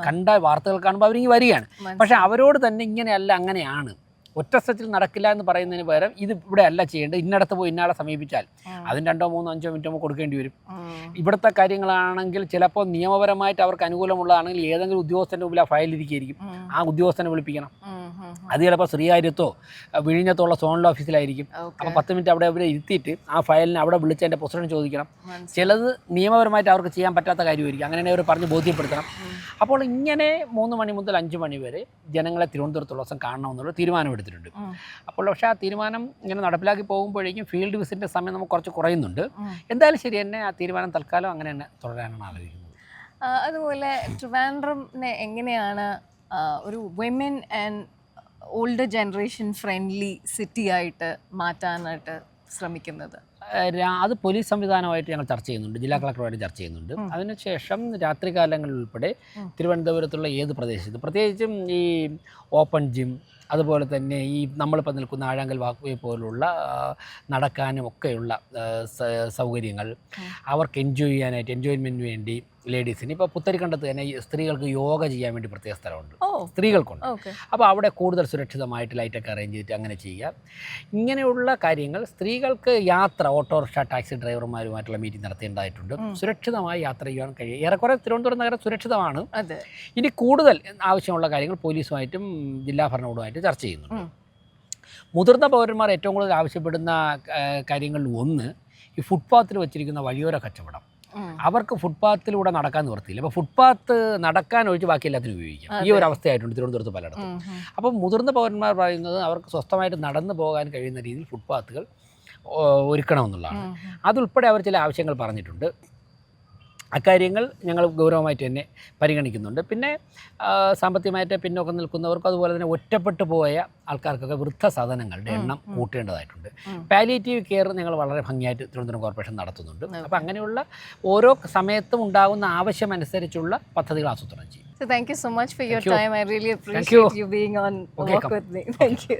കണ്ട വാർത്തകൾ കാണുമ്പോൾ അവരിങ്ങ് വരികയാണ്. പക്ഷെ അവരോട് തന്നെ ഇങ്ങനെയല്ല, അങ്ങനെയാണ്, ഒറ്റ സെറ്റിൽ നടക്കില്ല എന്ന് പറയുന്നതിന് പകരം ഇത് ഇവിടെ അല്ല ചെയ്യേണ്ടത്, ഇന്നടത്ത് പോയി ഇന്നാളെ സമീപിച്ചാൽ അതിന് 2, 3, 5 മിനിറ്റ് കൊടുക്കേണ്ടി വരും. ഇവിടുത്തെ കാര്യങ്ങളാണെങ്കിൽ ചിലപ്പോൾ നിയമപരമായിട്ട് അവർക്ക് അനുകൂലമുള്ളതാണെങ്കിൽ ഏതെങ്കിലും ഉദ്യോഗസ്ഥൻ്റെ മുമ്പിൽ ആ ഫയൽ ഇരിക്കുകയായിരിക്കും. ആ ഉദ്യോഗസ്ഥനെ വിളിപ്പിക്കണം. അത് ചിലപ്പോൾ ശ്രീകാര്യത്തോ വിഴിഞ്ഞത്തോ ഉള്ള സോണൽ ഓഫീസിലായിരിക്കും. അപ്പോൾ 10 മിനിറ്റ് അവിടെ ഇരുത്തിയിട്ട് ആ ഫയലിനെ അവിടെ വിളിച്ച് അതിൻ്റെ പൊസിഷൻ ചോദിക്കണം. ചിലത് നിയമപരമായിട്ട് അവർക്ക് ചെയ്യാൻ പറ്റാത്ത കാര്യമായിരിക്കും. അങ്ങനെ അവർ പറഞ്ഞ് ബോധ്യപ്പെടുത്തണം. അപ്പോൾ ഇങ്ങനെ 3 മണി മുതൽ 5 മണി വരെ ജനങ്ങളെ തിരുവനന്തപുരത്തുള്ള ദിവസം കാണണമെന്നുള്ള തീരുമാനമെടുത്തിട്ടുണ്ട്. അപ്പോൾ പക്ഷേ ആ തീരുമാനം ഇങ്ങനെ നടപ്പിലാക്കി പോകുമ്പോഴേക്കും ഫീൽഡ് വിസിറ്റിൻ്റെ സമയം നമുക്ക് കുറച്ച് കുറയുന്നുണ്ട്. എന്തായാലും ശരി തന്നെ ആ തീരുമാനം തൽക്കാലം അങ്ങനെ തന്നെ തുടരാനാണ് ആലോചിക്കുന്നത്. അതുപോലെ ട്രിവാൻഡ്രമിനെ എങ്ങനെയാണ് ഒരു women and older generation friendly city ആയിട്ട് മാറ്റാനായിട്ട് ശ്രമിക്കുന്നത്? അത് പോലീസ് സംവിധാനമായിട്ട് ഞങ്ങൾ ചർച്ച ചെയ്യുന്നുണ്ട്, ജില്ലാ കളക്ടറുമായിട്ട് ചർച്ച ചെയ്യുന്നുണ്ട്. അതിനുശേഷം രാത്രികാലങ്ങളിൽ ഉൾപ്പെടെ തിരുവനന്തപുരത്തുള്ള ഏത് പ്രദേശത്ത്, പ്രത്യേകിച്ചും ഈ ഓപ്പൺ ജിം, അതുപോലെ തന്നെ ഈ നമ്മളിപ്പോൾ നിൽക്കുന്ന ആഴാങ്കൽ വാക്ക്വേ പോലുള്ള നടക്കാനും ഒക്കെയുള്ള സൗകര്യങ്ങൾ, അവർക്ക് എൻജോയ്മെൻറ്റിന് വേണ്ടി ലേഡീസിന് ഇപ്പോൾ പുത്തരിക്കണ്ടത്ത് തന്നെ സ്ത്രീകൾക്ക് യോഗ ചെയ്യാൻ വേണ്ടി പ്രത്യേക സ്ഥലമുണ്ട്, സ്ത്രീകൾക്കുണ്ട്. അപ്പോൾ അവിടെ കൂടുതൽ സുരക്ഷിതമായിട്ട് ലൈറ്റൊക്കെ അറേഞ്ച് ചെയ്തിട്ട് അങ്ങനെ ചെയ്യുക. ഇങ്ങനെയുള്ള കാര്യങ്ങൾ സ്ത്രീകൾക്ക് യാത്ര, ഓട്ടോറിക്ഷ, ടാക്സി ഡ്രൈവർമാരുമായിട്ടുള്ള മീറ്റിംഗ് നടത്തേണ്ടതായിട്ടുണ്ട്. സുരക്ഷിതമായി യാത്ര ചെയ്യാൻ കഴിയും. ഏറെക്കുറെ തിരുവനന്തപുരം നഗരം സുരക്ഷിതമാണ്. ഇനി കൂടുതൽ ആവശ്യമുള്ള കാര്യങ്ങൾ പോലീസുമായിട്ടും ജില്ലാ ഭരണകൂടമായിട്ട് ചർച്ച ചെയ്യുന്നുണ്ട്. മുതിർന്ന പൗരന്മാർ ഏറ്റവും കൂടുതൽ ആവശ്യപ്പെടുന്ന കാര്യങ്ങളിൽ ഒന്ന് ഈ ഫുട്പാത്തിൽ വെച്ചിരിക്കുന്ന വഴിയോര കച്ചവടം. അവർക്ക് ഫുട്പാത്തിലൂടെ നടക്കാൻ നിവർത്തിയില്ല. അപ്പോൾ ഫുട്പാത്ത് നടക്കാൻ ഒഴിച്ച് ബാക്കി എല്ലാത്തിനും ഉപയോഗിക്കാം. ഈ ഒരു അവസ്ഥയായിട്ടുണ്ട് തിരുവനന്തപുരത്ത് പലയിടത്തും. അപ്പം മുതിർന്ന പൗരന്മാർ പറയുന്നത് അവർക്ക് സ്വസ്ഥമായിട്ട് നടന്നു പോകാൻ കഴിയുന്ന രീതിയിൽ ഫുട്പാത്തുകൾ ഒരുക്കണമെന്നുള്ളതാണ്. അതുൾപ്പെടെ അവർ ചില ആവശ്യങ്ങൾ പറഞ്ഞിട്ടുണ്ട്. അക്കാര്യങ്ങൾ ഞങ്ങൾ ഗൗരവമായിട്ട് തന്നെ പരിഗണിക്കുന്നുണ്ട്. പിന്നെ സാമ്പത്തികമായിട്ട് പിന്നോക്കം നിൽക്കുന്നവർക്കും അതുപോലെ തന്നെ ഒറ്റപ്പെട്ടു പോയ ആൾക്കാർക്കൊക്കെ വൃദ്ധസദനങ്ങളുടെ എണ്ണം കൂട്ടേണ്ടതായിട്ടുണ്ട്. പാലിയേറ്റീവ് കെയർ ഞങ്ങൾ വളരെ ഭംഗിയായിട്ട് തിരുവനന്തപുരം കോർപ്പറേഷൻ നടത്തുന്നുണ്ട്. അപ്പോൾ അങ്ങനെയുള്ള ഓരോ സമയത്തും ഉണ്ടാകുന്ന ആവശ്യമനുസരിച്ചുള്ള പദ്ധതികൾ ആസൂത്രണം ചെയ്യും. So thank you so much for your time. I really appreciate you being on Walk With Me. Thank you.